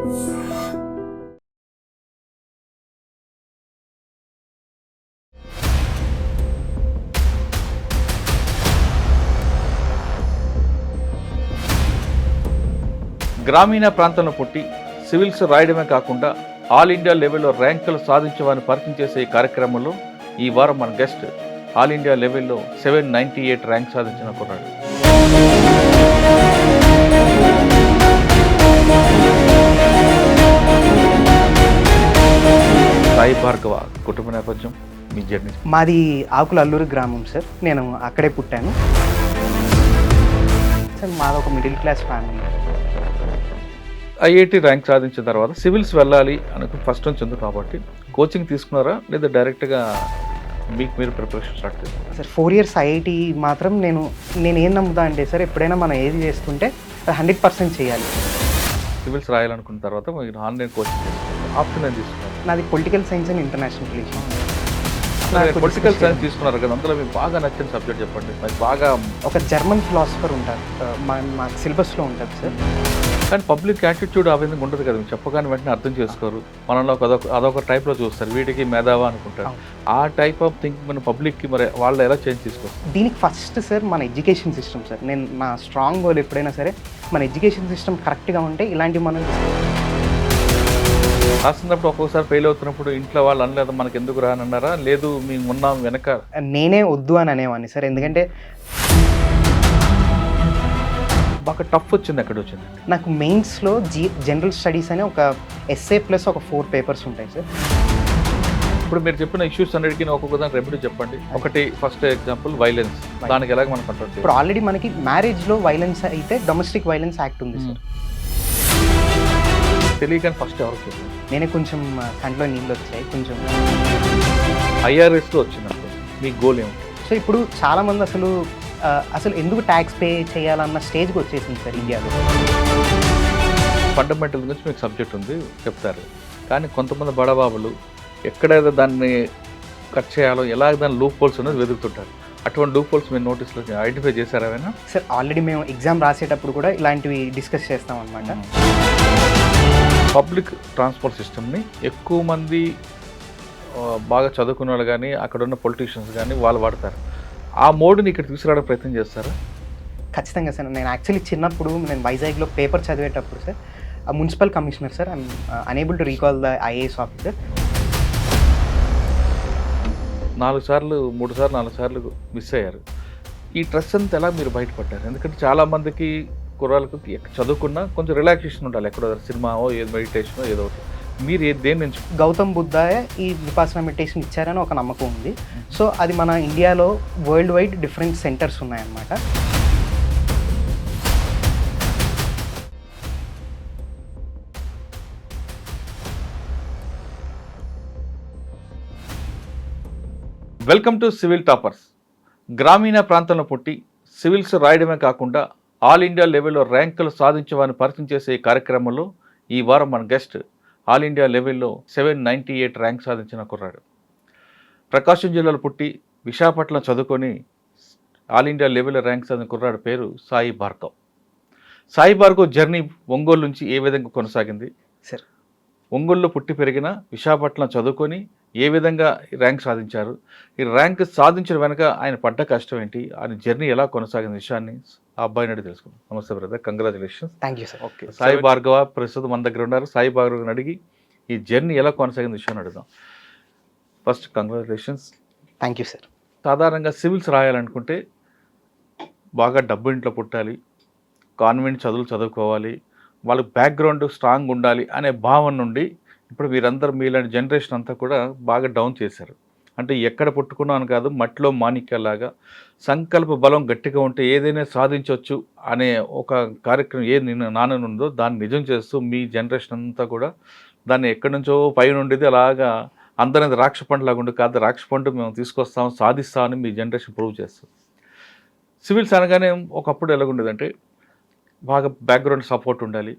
గ్రామీణ ప్రాంతంలో పుట్టి సివిల్స్ రాయడమే కాకుండా ఆల్ ఇండియా లెవెల్లో ర్యాంకులు సాధించమని పరిచయం చేసే ఈ కార్యక్రమంలో ఈ వారం మన గెస్ట్ ఆల్ ఇండియా లెవెల్లో 798 ర్యాంక్ సాధించిన కుర్రాడు. సాయి భార్గవ కుటుంబ నేపథ్యం, మీ జర్నీ. మాది ఆకుల అల్లూరు గ్రామం సార్. నేను అక్కడే పుట్టాను సార్. మాది ఒక middle class family. IIT rank సాధించిన తర్వాత సివిల్స్ వెళ్ళాలి అనుకుని ఫస్ట్ నుంచి ఉంది కాబట్టి కోచింగ్ తీసుకున్నారా లేదా డైరెక్ట్గా మీకు మీరు ప్రిపరేషన్ స్టార్ట్ చేస్తారా? సార్ 4 years ఐఐటి మాత్రం నేను ఏం నమ్ముతా అంటే సార్, ఎప్పుడైనా మనం ఏది చేస్తుంటే అది 100% చేయాలి. సివిల్స్ రాయాలనుకున్న తర్వాత మీరు ఆన్లైన్ కోచింగ్ చేసుకున్నారు, ఆప్షన్ ఏం తీసుకున్నారు? నాది political science and international relation. Political science తీసుకున్నారు కదా, అందులో మీకు బాగా నచ్చిన సబ్జెక్ట్ చెప్పండి. మరి బాగా ఒక జర్మన్ ఫిలాసఫర్ ఉంటారు, మా సిలబస్లో ఉంటుంది సార్. కానీ పబ్లిక్ యాటిట్యూడ్ ఆ విధంగా ఉండదు కదా, మీరు చెప్పగానే వెంటనే అర్థం చేసుకోరు, మనలో అదొక టైప్లో చూస్తారు, వీటికి మేధావా అనుకుంటారు. ఆ టైప్ ఆఫ్ థింక్ మన పబ్లిక్కి మరి వాళ్ళు ఎలా చేంజ్ తీసుకొస్తారు? దీనికి ఫస్ట్ సార్ మన ఎడ్యుకేషన్ సిస్టమ్ సార్. నా స్ట్రాంగ్ గోల్ ఎప్పుడైనా సరే మన ఎడ్యుకేషన్ సిస్టమ్ కరెక్ట్గా ఉంటే ఇలాంటివి మనం రాస్తున్నప్పుడు ఒక్కొక్కసారి ఫెయిల్ అవుతున్నప్పుడు ఇంట్లో వాళ్ళు అనలేదు మనకు ఎందుకు రానన్నారా, లేదు మేము ఉన్నాం వెనక? నేనే వద్దు అని అనేవాడిని సార్, ఎందుకంటే బాగా టఫ్ వచ్చింది. ఎక్కడ వచ్చింది నాకు మెయిన్స్లో జనరల్ స్టడీస్ అనే ఒక ఎస్ఏ ప్లస్ ఒక 4 papers ఉంటాయి సార్. ఇప్పుడు మీరు చెప్పిన ఇష్యూస్ అన్నిటికీ ఒక్కొక్క దాని రెమెడీ చెప్పండి. ఒకటి ఫస్ట్ ఎగ్జాంపుల్ వైలెన్స్, దానికి ఎలాగ మనం కంట్రోల్ చేయాలి? ఇప్పుడు ఆల్రెడీ మనకి మ్యారేజ్లో వైలెన్స్ అయితే డొమెస్టిక్ వైలెన్స్ యాక్ట్ ఉంది సార్. తెలియకని ఫస్ట్ ఎవరికి చెప్పారు? నేనే కొంచెం కంట్లో నీళ్ళు వచ్చాయి కొంచెం. ఐఆర్ఎస్లో వచ్చినప్పుడు మీ గోల్ ఏమిటి? సో ఇప్పుడు చాలామంది అసలు ఎందుకు ట్యాక్స్ పే చేయాలన్న స్టేజ్కి వచ్చేసింది సార్ ఇండియాలో. ఫండమెంటల్ గురించి మీకు సబ్జెక్ట్ ఉంది చెప్తారు, కానీ కొంతమంది బడబాబులు ఎక్కడైతే దాన్ని కట్ చేయాలో ఎలాగ దాని లూప్ హోల్స్ అనేది వెతుకుతుంటారు. అటువంటి లూప్ హోల్స్ మీరు నోటీస్లో ఐడెంటిఫై చేశారా ఏమైనా? సార్ ఆల్రెడీ మేము ఎగ్జామ్ రాసేటప్పుడు కూడా ఇలాంటివి డిస్కస్ చేస్తాం అనమాట. పబ్లిక్ ట్రాన్స్పోర్ట్ సిస్టమ్ని ఎక్కువ మంది బాగా చదువుకున్న వాళ్ళు కానీ అక్కడ ఉన్న పొలిటీషియన్స్ కానీ వాళ్ళు వాడతారు. ఆ మోడ్ని ఇక్కడ తీసుకురావడం ప్రయత్నం చేస్తారా? ఖచ్చితంగా సార్. నేను యాక్చువల్లీ చిన్నప్పుడు నేను వైజాగ్లో పేపర్ చదివేటప్పుడు sir, municipal commissioner sir, I'm unable to recall the IAS officer. 4 సార్లు 3 సార్లు 4 సార్లు మిస్ అయ్యారు. ఈ స్ట్రెస్ అంతా ఎలా మీరు బయటపడ్డారు? ఎందుకంటే చాలామందికి కుర్రాళ్ళకు చదువుకున్నా కొంచెం రిలాక్సేషన్ ఉండాలి, ఎక్కడో సినిమావో ఏదో మెడిటేషనో ఏదో ఒకటి. మీరు దేని నుంచి? గౌతమ్ బుద్ధాయ ఈ విపాసన మెడిటేషన్ ఇచ్చారని ఒక నమ్మకం ఉంది. సో అది మన ఇండియాలో వరల్డ్ వైడ్ డిఫరెంట్ సెంటర్స్ ఉన్నాయన్నమాట. Welcome to civil toppers. గ్రామీణ ప్రాంతంలో పుట్టి సివిల్స్ రాయడమే కాకుండా ఆల్ ఇండియా లెవెల్లో ర్యాంకులు సాధించమని పరిచయం చేసే ఈ కార్యక్రమంలో ఈ వారం మన గెస్ట్ ఆల్ ఇండియా లెవెల్లో 798 ర్యాంక్ సాధించిన కుర్రాడు. ప్రకాశం జిల్లాలో పుట్టి విశాఖపట్నం చదువుకొని ఆల్ ఇండియా లెవెల్లో ర్యాంక్ సాధించిన కుర్రాడు పేరు సాయి భార్గవ్. సాయి భార్గవ్ జర్నీ ఒంగోలు నుంచి ఏ విధంగా కొనసాగింది సార్? ఒంగోలులో పుట్టి పెరిగిన విశాఖపట్నం చదువుకొని ఏ విధంగా ర్యాంక్ సాధించారు, ఈ ర్యాంక్ సాధించడం వెనక ఆయన పడ్డ కష్టం ఏంటి, ఆయన జర్నీ ఎలా కొనసాగిన విషయాన్ని ఆ అబ్బాయిని అడిగి తెలుసుకుందాం. నమస్తే brother, congratulations. Thank you sir. Okay, Sai Bhargava ప్రస్తుతం మన దగ్గర ఉన్నారు. సాయి భార్గవ్ని అడిగి ఈ జర్నీ ఎలా కొనసాగిన విషయాన్ని అడుగుదాం. First congratulations. Thank you sir. సాధారణంగా సివిల్స్ రాయాలనుకుంటే బాగా డబ్బు ఇంట్లో పుట్టాలి, కాన్వెంట్ చదువులు చదువుకోవాలి, వాళ్ళకి బ్యాక్గ్రౌండ్ స్ట్రాంగ్ ఉండాలి అనే భావన నుండి ఇప్పుడు మీరందరూ మీలాంటి జనరేషన్ అంతా కూడా బాగా డౌన్ చేశారు. అంటే ఎక్కడ పుట్టుకున్నాను కాదు, మట్టిలో మాణిక్యలాగా సంకల్ప బలం గట్టిగా ఉంటే ఏదైనా సాధించవచ్చు అనే ఒక కార్యక్రమం ఏది నానుందో దాన్ని నిజం చేస్తూ మీ జనరేషన్ అంతా కూడా దాన్ని ఎక్కడి నుంచో పైన ఉండేది అలాగా అందరిది రాక్ష పండులాగా ఉండి కాదు, రాక్ష పండు మేము తీసుకొస్తాం సాధిస్తామని మీ జనరేషన్ ప్రూవ్ చేస్తుంది. సివిల్స్ అనగానే ఒకప్పుడు ఎలాగుండేదంటే బాగా బ్యాక్గ్రౌండ్ సపోర్ట్ ఉండాలి,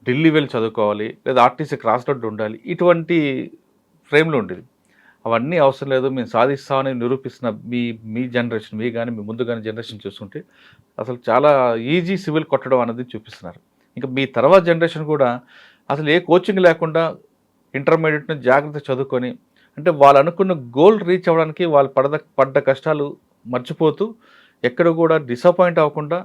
ఢిల్లీ వెళ్ళి చదువుకోవాలి, లేదా ఆర్టీసీ క్రాస్ రోడ్ ఉండాలి, ఇటువంటి ఫ్రేమ్లో ఉండేది. అవన్నీ అవసరం లేదు, మేము సాధిస్తామని నిరూపిస్తున్న మీ జనరేషన్, మీ ముందు కానీ జనరేషన్ చూసుకుంటే అసలు చాలా ఈజీ సివిల్ కొట్టడం అనేది చూపిస్తున్నారు. ఇంకా మీ తర్వాత జనరేషన్ కూడా అసలు ఏ కోచింగ్ లేకుండా ఇంటర్మీడియట్ని జాగ్రత్త చదువుకొని అంటే వాళ్ళు అనుకున్న గోల్ రీచ్ అవ్వడానికి వాళ్ళు పడ్డ కష్టాలు మర్చిపోతూ ఎక్కడ కూడా డిసప్పాయింట్ అవ్వకుండా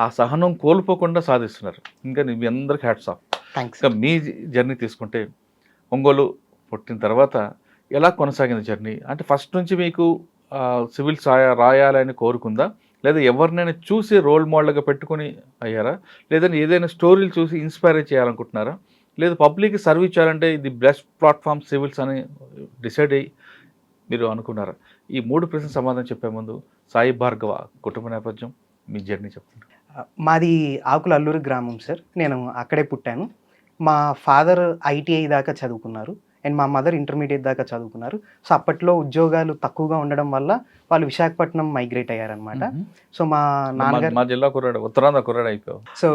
ఆ సహనం కోల్పోకుండా సాధిస్తున్నారు. ఇంకా మీ అందరికి హ్యాట్స్ ఆఫ్. థ్యాంక్స్. ఇంకా మీ జర్నీ తీసుకుంటే ఒంగోలు పుట్టిన తర్వాత ఎలా కొనసాగింది జర్నీ? అంటే ఫస్ట్ నుంచి మీకు సివిల్స్ రాయాలని కోరుకుందా, లేదా ఎవరినైనా చూసి రోల్ మోడల్గా పెట్టుకొని అయ్యారా, లేదంటే ఏదైనా స్టోరీలు చూసి ఇన్స్పైర్ చేయాలనుకుంటున్నారా, లేదు పబ్లిక్కి సర్వీస్ చేయాలంటే ఇది బెస్ట్ ప్లాట్ఫామ్ సివిల్స్ అని డిసైడ్ అయ్యి మీరు అనుకున్నారా? ఈ 3 ప్రశ్నలు సమాధానం చెప్పే ముందు సాయి భార్గవ కుటుంబ నేపథ్యం, మీ జర్నీ చెప్పండి. మాది ఆకుల అల్లూరు గ్రామం సార్. నేను అక్కడే పుట్టాను. మా ఫాదర్ ఐటీఐ దాకా చదువుకున్నారు అండ్ మా మదర్ ఇంటర్మీడియట్ దాకా చదువుకున్నారు. సో అప్పట్లో ఉద్యోగాలు తక్కువగా ఉండడం వల్ల వాళ్ళు విశాఖపట్నం మైగ్రేట్ అయ్యారనమాట. సో మా నాన్నగారు మా జిల్లా కుర్రాడు, ఉత్తరాంధ్ర కుర్రాడు అయిపోయావు. సో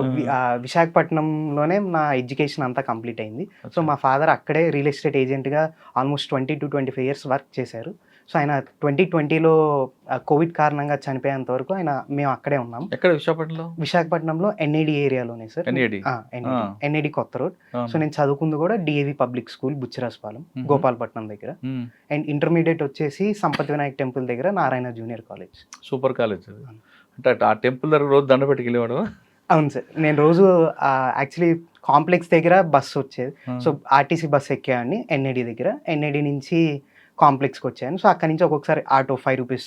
విశాఖపట్నంలోనే నా ఎడ్యుకేషన్ అంతా కంప్లీట్ అయింది. సో మా ఫాదర్ అక్కడే రియల్ ఎస్టేట్ ఏజెంట్గా ఆల్మోస్ట్ 20 to 25 years వర్క్ చేశారు. సో ఆయన 2020లో కోవిడ్ కారణంగా చనిపోయేంత వరకు మేము అక్కడే ఉన్నాం. ఎక్కడ? విశాఖపట్నంలో ఎన్ఏడి ఏరియాలోనే సార్. ఎన్ఏడి కొత్త రోడ్. సో నేను చదువుకుంది కూడా డిఏవి పబ్లిక్ స్కూల్ బుచ్చిరాజపాలెం, గోపాలపట్నం దగ్గర. అండ్ ఇంటర్మీడియట్ వచ్చేసి సంపత్ వినాయక్ టెంపుల్ దగ్గర Narayana junior college. Super college. అంటే ఆ టెంపుల్ దగ్గర రోజు దండ పెట్టుకు వెళ్ళేవాడు? అవును సార్. నేను రోజు యాక్చువల్లీ కాంప్లెక్స్ దగ్గర బస్సు వచ్చేది. సో ఆర్టీసీ బస్ ఎక్కేవాడిని ఎన్ఏడి దగ్గర. ఎన్ఏడి నుంచి కాంప్లెక్స్కి వచ్చాను. సో అక్కడి నుంచి ఒక్కొక్కసారి ఆటో 5 rupees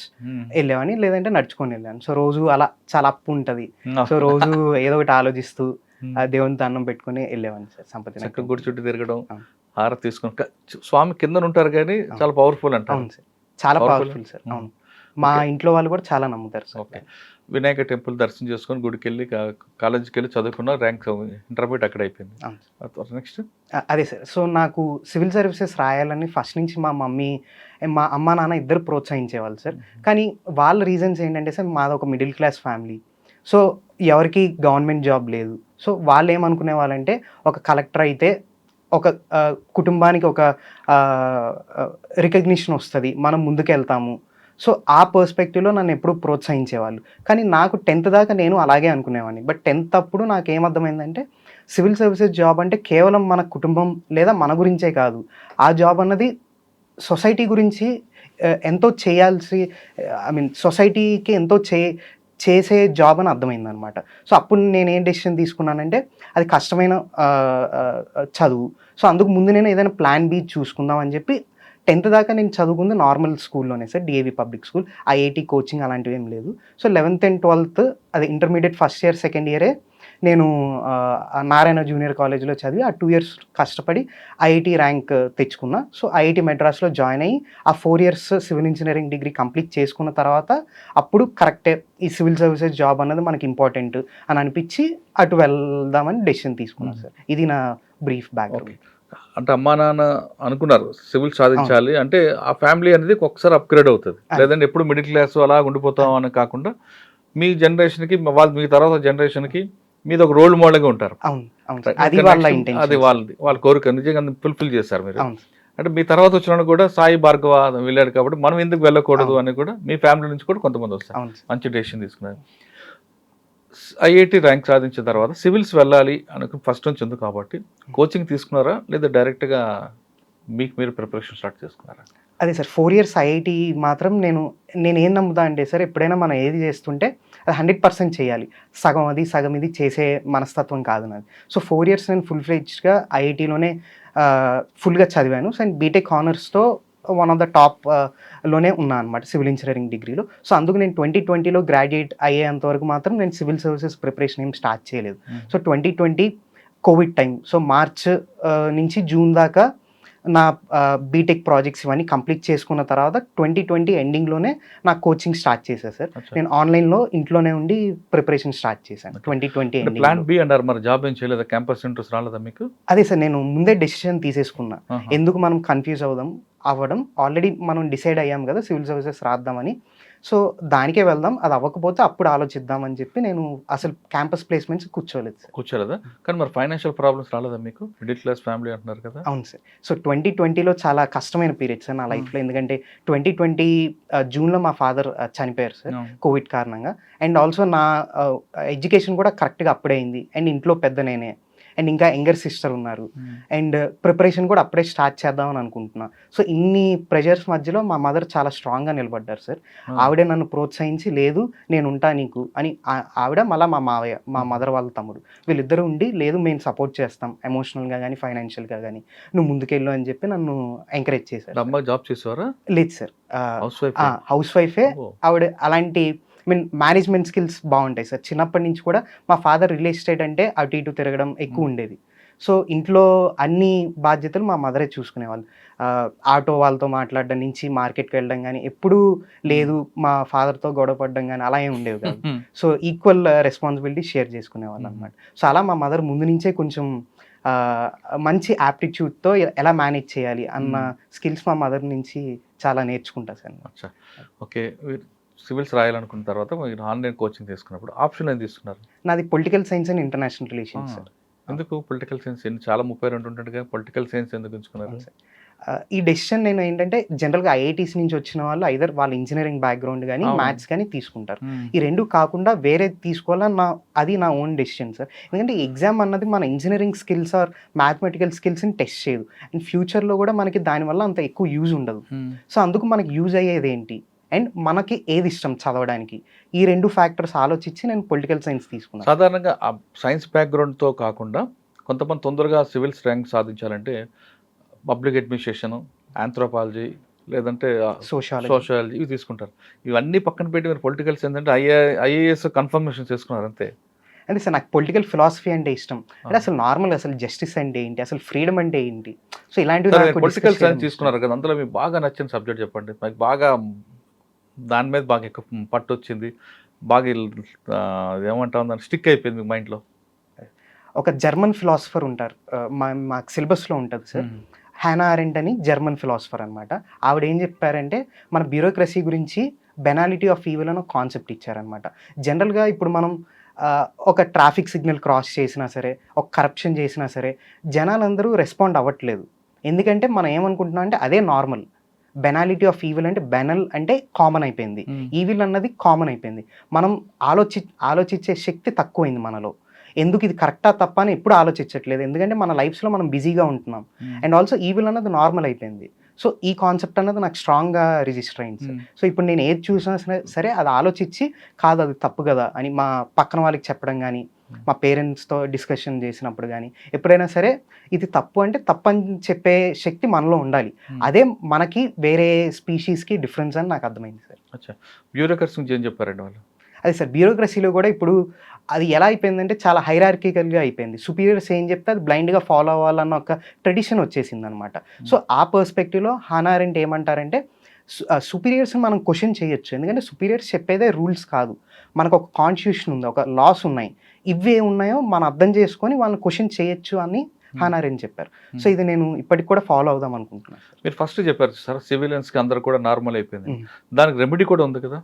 వెళ్ళేవాడిని, లేదంటే నడుచుకొని వెళ్ళాను. సో రోజు అలా చాలా అప్పు ఉంటుంది. సో రోజు ఏదో ఒకటి ఆలోచిస్తూ దేవుని దండం పెట్టుకుని వెళ్ళేవాడిని సార్. సంపత్తి గుడి చుట్టూ తిరగడం, హారతి తీసుకుని స్వామి కింద ఉంటారు కానీ చాలా పవర్ఫుల్ అంట. అవును సార్, చాలా పవర్ఫుల్ సార్. అవును, మా ఇంట్లో వాళ్ళు కూడా చాలా నమ్ముతారు సార్. ఓకే. వినాయక టెంపుల్ దర్శనం చేసుకొని గుడికి వెళ్ళి కాలేజీకి వెళ్ళి చదువుకున్న, ర్యాంక్ ఇంటర్మీడియట్ అక్కడ అయిపోయింది. నెక్స్ట్ అదే సార్. సో నాకు సివిల్ సర్వీసెస్ రాయాలని ఫస్ట్ నుంచి మా మమ్మీ, మా అమ్మ నాన్న ఇద్దరు ప్రోత్సహించేవాళ్ళు సార్. కానీ వాళ్ళ రీజన్స్ ఏంటంటే సార్, మాది ఒక మిడిల్ క్లాస్ ఫ్యామిలీ. సో ఎవరికి గవర్నమెంట్ జాబ్ లేదు. సో వాళ్ళు ఏమనుకునే వాళ్ళంటే ఒక కలెక్టర్ అయితే ఒక కుటుంబానికి ఒక రికగ్నిషన్ వస్తుంది, మనం ముందుకు వెళ్తాము. సో ఆ పర్స్పెక్టివ్లో నన్ను ఎప్పుడూ ప్రోత్సహించేవాళ్ళు. కానీ నాకు 10th దాకా నేను అలాగే అనుకునేవాడిని. బట్ 10th అప్పుడు నాకు ఏమర్థమైందంటే సివిల్ సర్వీసెస్ జాబ్ అంటే కేవలం మన కుటుంబం లేదా మన గురించే కాదు, ఆ జాబ్ అన్నది సొసైటీ గురించి ఎంతో చేయాల్సి, సొసైటీకి ఎంతో చేసే జాబ్ అని అర్థమైందనమాట. సో అప్పుడు నేను ఏం డెసిషన్ తీసుకున్నానంటే అది కష్టమైన చదువు. సో అందుకు ముందు నేను ఏదైనా ప్లాన్ బి చూసుకుందాం అని చెప్పి 10th దాకా నేను చదువుకుంది నార్మల్ స్కూల్లోనే sir, DAV public school. IIT coaching అలాంటివి ఏం లేదు. సో 11th and 12th అది ఇంటర్మీడియట్ ఫస్ట్ ఇయర్ సెకండ్ ఇయరే నేను నారాయణ జూనియర్ కాలేజ్లో చదివి ఆ 2 years కష్టపడి ఐఐటి ర్యాంక్ తెచ్చుకున్నా. సో ఐఐటి మెడ్రాస్లో జాయిన్ అయ్యి ఆ 4 years civil engineering degree complete చేసుకున్న తర్వాత అప్పుడు కరెక్టే ఈ సివిల్ సర్వీసెస్ జాబ్ అన్నది మనకి ఇంపార్టెంట్ అని అనిపించి అటు వెళ్దామని డెసిషన్ తీసుకున్నాను సార్. ఇది నా బ్రీఫ్ బ్యాక్గ్రౌండ్. అంటే అమ్మా నాన్న అనుకున్నారు సివిల్ సాధించాలి అంటే ఆ ఫ్యామిలీ అనేది ఒకసారి అప్గ్రేడ్ అవుతుంది, లేదంటే ఎప్పుడు మిడిల్ క్లాస్ అలా ఉండిపోతాం అని కాకుండా మీ జనరేషన్కి మీ తర్వాత జనరేషన్కి మీద ఒక రోల్ మోడల్గా ఉంటారు. అది వాళ్ళ కోరిక నిజంగా ఫుల్ఫిల్ చేస్తారు మీరు. అంటే మీ తర్వాత వచ్చిన కూడా సాయి భార్గవ వెళ్ళాడు కాబట్టి మనం ఎందుకు వెళ్ళకూడదు అని కూడా మీ ఫ్యామిలీ నుంచి కూడా కొంతమంది వస్తారు. మంచి డెసిషన్ తీసుకున్నారు. ఐఐటి ర్యాంక్ సాధించిన తర్వాత సివిల్స్ వెళ్ళాలి అనుకుని ఫస్ట్ నుంచి ఉంది కాబట్టి కోచింగ్ తీసుకున్నారా, లేదా డైరెక్ట్గా మీకు మీరు ప్రిపరేషన్ స్టార్ట్ చేసుకున్నారా? అదే సార్, 4 years ఐఐటి మాత్రం నేను ఏం నమ్ముతా అంటే సార్, ఎప్పుడైనా మనం ఏది చేస్తుంటే అది 100% చేయాలి. సగం ఇది చేసే మనస్తత్వం కాదు నాది. సో 4 years నేను ఫుల్ ఫ్లెడ్జ్డ్గా ఐఐటిలోనే ఫుల్గా చదివాను. సో అండ్ బీటెక్ ఆనర్స్తో వన్ ఆఫ్ ద టాప్ లోనే ఉన్నా అనమాట సివిల్ ఇంజనీరింగ్ డిగ్రీలో. సో అందుకు నేను 2020లో గ్రాడ్యుయేట్ అయ్యేంత వరకు మాత్రం నేను సివిల్ సర్వీసెస్ ప్రిపరేషన్ ఏం స్టార్ట్ చేయలేదు. So 2020 Covid time. So March నుంచి జూన్ దాకా నా బీటెక్ ప్రాజెక్ట్స్ ఇవన్నీ కంప్లీట్ చేసుకున్న తర్వాత 2020 ఎండింగ్లోనే నా కోచింగ్ స్టార్ట్ చేశాను సార్. నేను ఆన్లైన్లో ఇంట్లోనే ఉండి ప్రిపరేషన్ స్టార్ట్ చేశాను 2020 ఎండింగ్. ప్లాన్ బి అన్నారు, మరి జాబ్ ఏం చేయలేదా? క్యాంపస్ ఇంట్రెస్ట్ రాలేదా మీకు? అదే సార్, నేను ముందే డెసిషన్ తీసేసుకున్నా. ఎందుకు మనం కన్ఫ్యూజ్ అవ్వడం ఆల్రెడీ మనం డిసైడ్ అయ్యాం కదా సివిల్ సర్వీసెస్ రాద్దామని. సో దానికే వెళ్దాం, అది అవ్వకపోతే అప్పుడు ఆలోచిద్దాం అని చెప్పి నేను అసలు క్యాంపస్ ప్లేస్మెంట్స్ కూర్చోలేదు సార్. కూర్చోలేదా? కానీ మరి ఫైనాన్షియల్ ప్రాబ్లమ్స్ రాలేదా మీకు? మిడిల్ క్లాస్ ఫ్యామిలీ అంటున్నారు కదా! అవును సార్. సో 2020లో చాలా కష్టమైన పీరియడ్ సార్ నా లైఫ్‌లో. ఎందుకంటే 2020 జూన్‌లో మా ఫాదర్ చనిపోయారు సార్ అవును. కోవిడ్ కారణంగా. అండ్ ఆల్సో నా ఎడ్యుకేషన్ కూడా కరెక్ట్‌గా అప్పుడే అయింది. అండ్ ఇంట్లో పెద్ద నేనే. అండ్ ఇంకా యంగర్ సిస్టర్ ఉన్నారు. అండ్ ప్రిపరేషన్ కూడా అప్పుడే స్టార్ట్ చేద్దామని అనుకుంటున్నా. సో ఇన్ని ప్రెషర్స్ మధ్యలో మా మదర్ చాలా స్ట్రాంగ్‌గా నిలబడ్డారు సార్. ఆవిడే నన్ను ప్రోత్సహించి, లేదు నేనుంటా నీకు అని, ఆవిడ మళ్ళా మా మావయ్య, మా మదర్ వాళ్ళ తమ్ముడు వీళ్ళిద్దరూ ఉండి, లేదు మేము సపోర్ట్ చేస్తాం ఎమోషనల్‌గా గానీ, ఫైనాన్షియల్‌గా గానీ, నువ్వు ముందుకెళ్ళు అని చెప్పి నన్ను ఎంకరేజ్ చేశారు. అమ్మ జాబ్ చేసేవారా? లేదు సార్. హౌస్ వైఫే? హౌస్ వైఫే. ఓహ్! ఆవిడ అలాంటి మేనేజ్‌మెంట్ స్కిల్స్ బావుంటాయి సార్. చిన్నప్పటి నుంచి కూడా మా ఫాదర్ రియల్ ఎస్టేట్ అంటే అటు ఇటు తిరగడం ఎక్కువ ఉండేది. సో ఇంట్లో అన్ని బాధ్యతలు మా మదరే చూసుకునేవాళ్ళు. ఆటో వాళ్ళతో మాట్లాడడం నుంచి మార్కెట్‌కి వెళ్ళడం గానీ, ఎప్పుడూ లేదు మా ఫాదర్‌తో గొడవ పడడం గానీ అలా ఏమి ఉండేవి కాదు. సో ఈక్వల్ రెస్పాన్సిబిలిటీ షేర్ చేసుకునేవాళ్ళనమాట. సో అలా మా మదర్ ముందు నుంచే కొంచెం ఆహ్, మంచి యాప్టిట్యూడ్‌తో ఎలా మేనేజ్ చేయాలి అన్న స్కిల్స్ మా మదర్ నుంచి చాలా నేర్చుకుంటా సార్. అచ్చా! ఓకే. మీరు సివిల్స్ రాయాలనుకున్న తర్వాత మీరు ఆన్‌లైన్ కోచింగ్ తీసుకున్నప్పుడు ఆప్షన్ ఏం తీసుకున్నారు? నాది political science and international relations sir. ఎందుకు పొలిటికల్ సైన్స్? చాలా 32 ఉంటుండగా పొలిటికల్ సైన్స్ ఎందుకు ఎంచుకున్నారు? అవును సార్. ఈ డెసిషన్ నేను ఏంటంటే జనరల్‌గా ఐఐటీస్ నుంచి వచ్చిన వాళ్ళు ఐదర్ వాళ్ళ ఇంజినీరింగ్ బ్యాక్‌గ్రౌండ్ గానీ, అవును. మ్యాథ్స్ గానీ తీసుకుంటారు. ఈ 2 కాకుండా వేరేది తీసుకోవాలని అది నా ఓన్ డెసిషన్ సార్. ఎందుకంటే ఈ ఎగ్జామ్ అన్నది మన ఇంజినీరింగ్ స్కిల్స్ ఆర్ మ్యాథమెటికల్ స్కిల్స్‌ని టెస్ట్ చేయదు. అండ్ ఫ్యూచర్‌లో కూడా మనకి దానివల్ల అంత ఎక్కువ యూజ్ ఉండదు. సో అందుకు మనకి యూజ్ అయ్యేదేంటి? అండ్ మనకి ఏది ఇష్టం చదవడానికి? ఈ 2 ఫ్యాక్టర్స్ ఆలోచించి నేను పొలిటికల్ సైన్స్ తీసుకున్నాను. సాధారణంగా సైన్స్ బ్యాక్‌గ్రౌండ్‌తో కాకుండా కొంతమంది తొందరగా సివిల్స్ ర్యాంక్ సాధించాలంటే పబ్లిక్ అడ్మినిస్ట్రేషన్, ఆంథ్రోపాలజీ లేదంటే సోషియాలజీ ఇవి తీసుకుంటారు. ఇవన్నీ పక్కన పెట్టి మీరు పొలిటికల్ సైన్స్ అంటే ఐఏఎస్ కన్ఫర్మేషన్ చేసుకున్నారు అంతే. అంటే సార్ నాకు పొలిటికల్ ఫిలాసఫీ అంటే ఇష్టం. అంటే అసలు నార్మల్ అసలు జస్టిస్ అంటే ఏంటి? అసలు ఫ్రీడమ్ అంటే ఏంటి? సో ఇలాంటివి నాకు పొలిటికల్ సైన్స్ తీసుకున్నారు కదా! అందులో మీకు బాగా నచ్చిన సబ్జెక్ట్ చెప్పండి. మీకు బాగా దాని మీద బాగా ఎక్కువ పట్టొచ్చింది. బాగా ఏమంటాం దాన్ని స్టిక్ అయిపోయింది మీ మైండ్‌లో. ఒక జర్మన్ ఫిలాసఫర్ ఉంటారు. మాకు సిలబస్‌లో ఉంటది సార్. హానా అరెంట్ అని జర్మన్ ఫిలాసఫర్ అనమాట. ఆవిడ ఏం చెప్పారంటే మన బ్యూరోక్రసీ గురించి బెనాలిటీ ఆఫ్ ఈవిల్ అని ఒక కాన్సెప్ట్ ఇచ్చారనమాట. జనరల్‌గా ఇప్పుడు మనం ఒక ట్రాఫిక్ సిగ్నల్ క్రాస్ చేసినా సరే, ఒక కరప్షన్ చేసినా సరే, జనాలందరూ రెస్పాండ్ అవ్వట్లేదు. ఎందుకంటే మనం ఏమనుకుంటున్నాం అంటే అదే నార్మల్. బెనాలిటీ ఆఫ్ ఈవిల్ అంటే బెనల్ అంటే కామన్ అయిపోయింది. ఈవిల్ అన్నది కామన్ అయిపోయింది. మనం ఆలోచించే శక్తి తక్కువైంది మనలో. ఎందుకు ఇది కరెక్టా తప్పా అని ఎప్పుడు ఆలోచించట్లేదు. ఎందుకంటే మన లైఫ్స్‌లో మనం బిజీగా ఉంటున్నాం. అండ్ ఆల్సో ఈవిల్ అన్నది నార్మల్ అయిపోయింది. సో ఈ కాన్సెప్ట్ అన్నది నాకు స్ట్రాంగ్‌గా రిజిస్టర్ అయింది సార్. సో ఇప్పుడు నేను ఏది చూసినా సరే అది ఆలోచించి కాదు అది తప్పు కదా అని మా పక్కన వాళ్ళకి చెప్పడం గానీ, మా పేరెంట్స్‌తో డిస్కషన్ చేసినప్పుడు గానీ, ఎప్పుడైనా సరే ఇది తప్పు అంటే తప్పని చెప్పే శక్తి మనలో ఉండాలి. అదే మనకి వేరే స్పీషీస్‌కి డిఫరెన్స్ అని నాకు అర్థమైంది సార్. అచ్చా! బ్యూరోక్రసీ గురించి ఏం చెప్పారండి వాళ్ళు? అదే సార్ బ్యూరోక్రసీలో కూడా ఇప్పుడు అది ఎలా అయిపోయిందంటే చాలా హైరార్కికల్‌గా అయిపోయింది. సుపీరియర్స్ ఏం చెప్తే అది బ్లైండ్‌గా ఫాలో అవ్వాలన్న ఒక ట్రెడిషన్ వచ్చేసిందనమాట. సో ఆ పర్స్పెక్టివ్‌లో హానా అరెంట్ ఏమంటారంటే సుపీరియర్స్‌ని మనం క్వెషన్ చేయొచ్చు. ఎందుకంటే సుపీరియర్స్ చెప్పేదే రూల్స్ కాదు. మనకు ఒక కాన్స్టిట్యూషన్ ఉంది. ఒక లాస్ ఉన్నాయి. ఇవే ఉన్నాయో మనం అర్థం చేసుకొని వాళ్ళని క్వెషన్ చేయొచ్చు అని హానా అరెంట్ చెప్పారు. సో ఇది నేను ఇప్పటికి కూడా ఫాలో అవుదాం అనుకుంటున్నాను. మీరు ఫస్ట్ చెప్పారు సార్ సివిలియన్స్‌కి అందరూ కూడా నార్మల్ అయిపోయింది. దానికి రెమెడీ కూడా ఉంది కదా!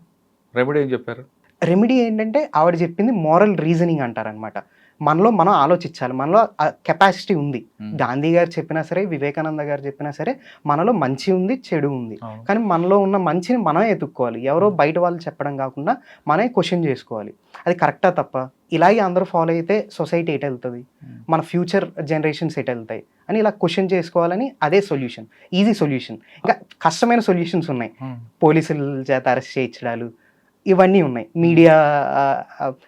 రెమెడీ ఏం చెప్పారు? రెమెడీ ఏంటంటే ఆవిడ చెప్పింది మోరల్ రీజనింగ్ అంటారనమాట. మనలో మనం ఆలోచించాలి. మనలో ఆ కెపాసిటీ ఉంది. గాంధీ గారు చెప్పినా సరే, వివేకానంద గారు చెప్పినా సరే, మనలో మంచి ఉంది, చెడు ఉంది. కానీ మనలో ఉన్న మంచిని మనమే ఎతుక్కోవాలి. ఎవరో బయట వాళ్ళు చెప్పడం కాకుండా మనమే క్వెషన్ చేసుకోవాలి. అది కరెక్టా తప్పా? ఇలాగే అందరూ ఫాలో అయితే సొసైటీ ఎటెళ్తది? మన ఫ్యూచర్ జనరేషన్స్ ఎటెళ్తాయి? అని ఇలా క్వెషన్ చేసుకోవాలని అదే సొల్యూషన్. Easy solution. ఇంకా కష్టమైన సొల్యూషన్స్ ఉన్నాయి. పోలీసుల చేత అరెస్ట్ చేయించడాలు ఇవన్నీ ఉన్నాయి. మీడియా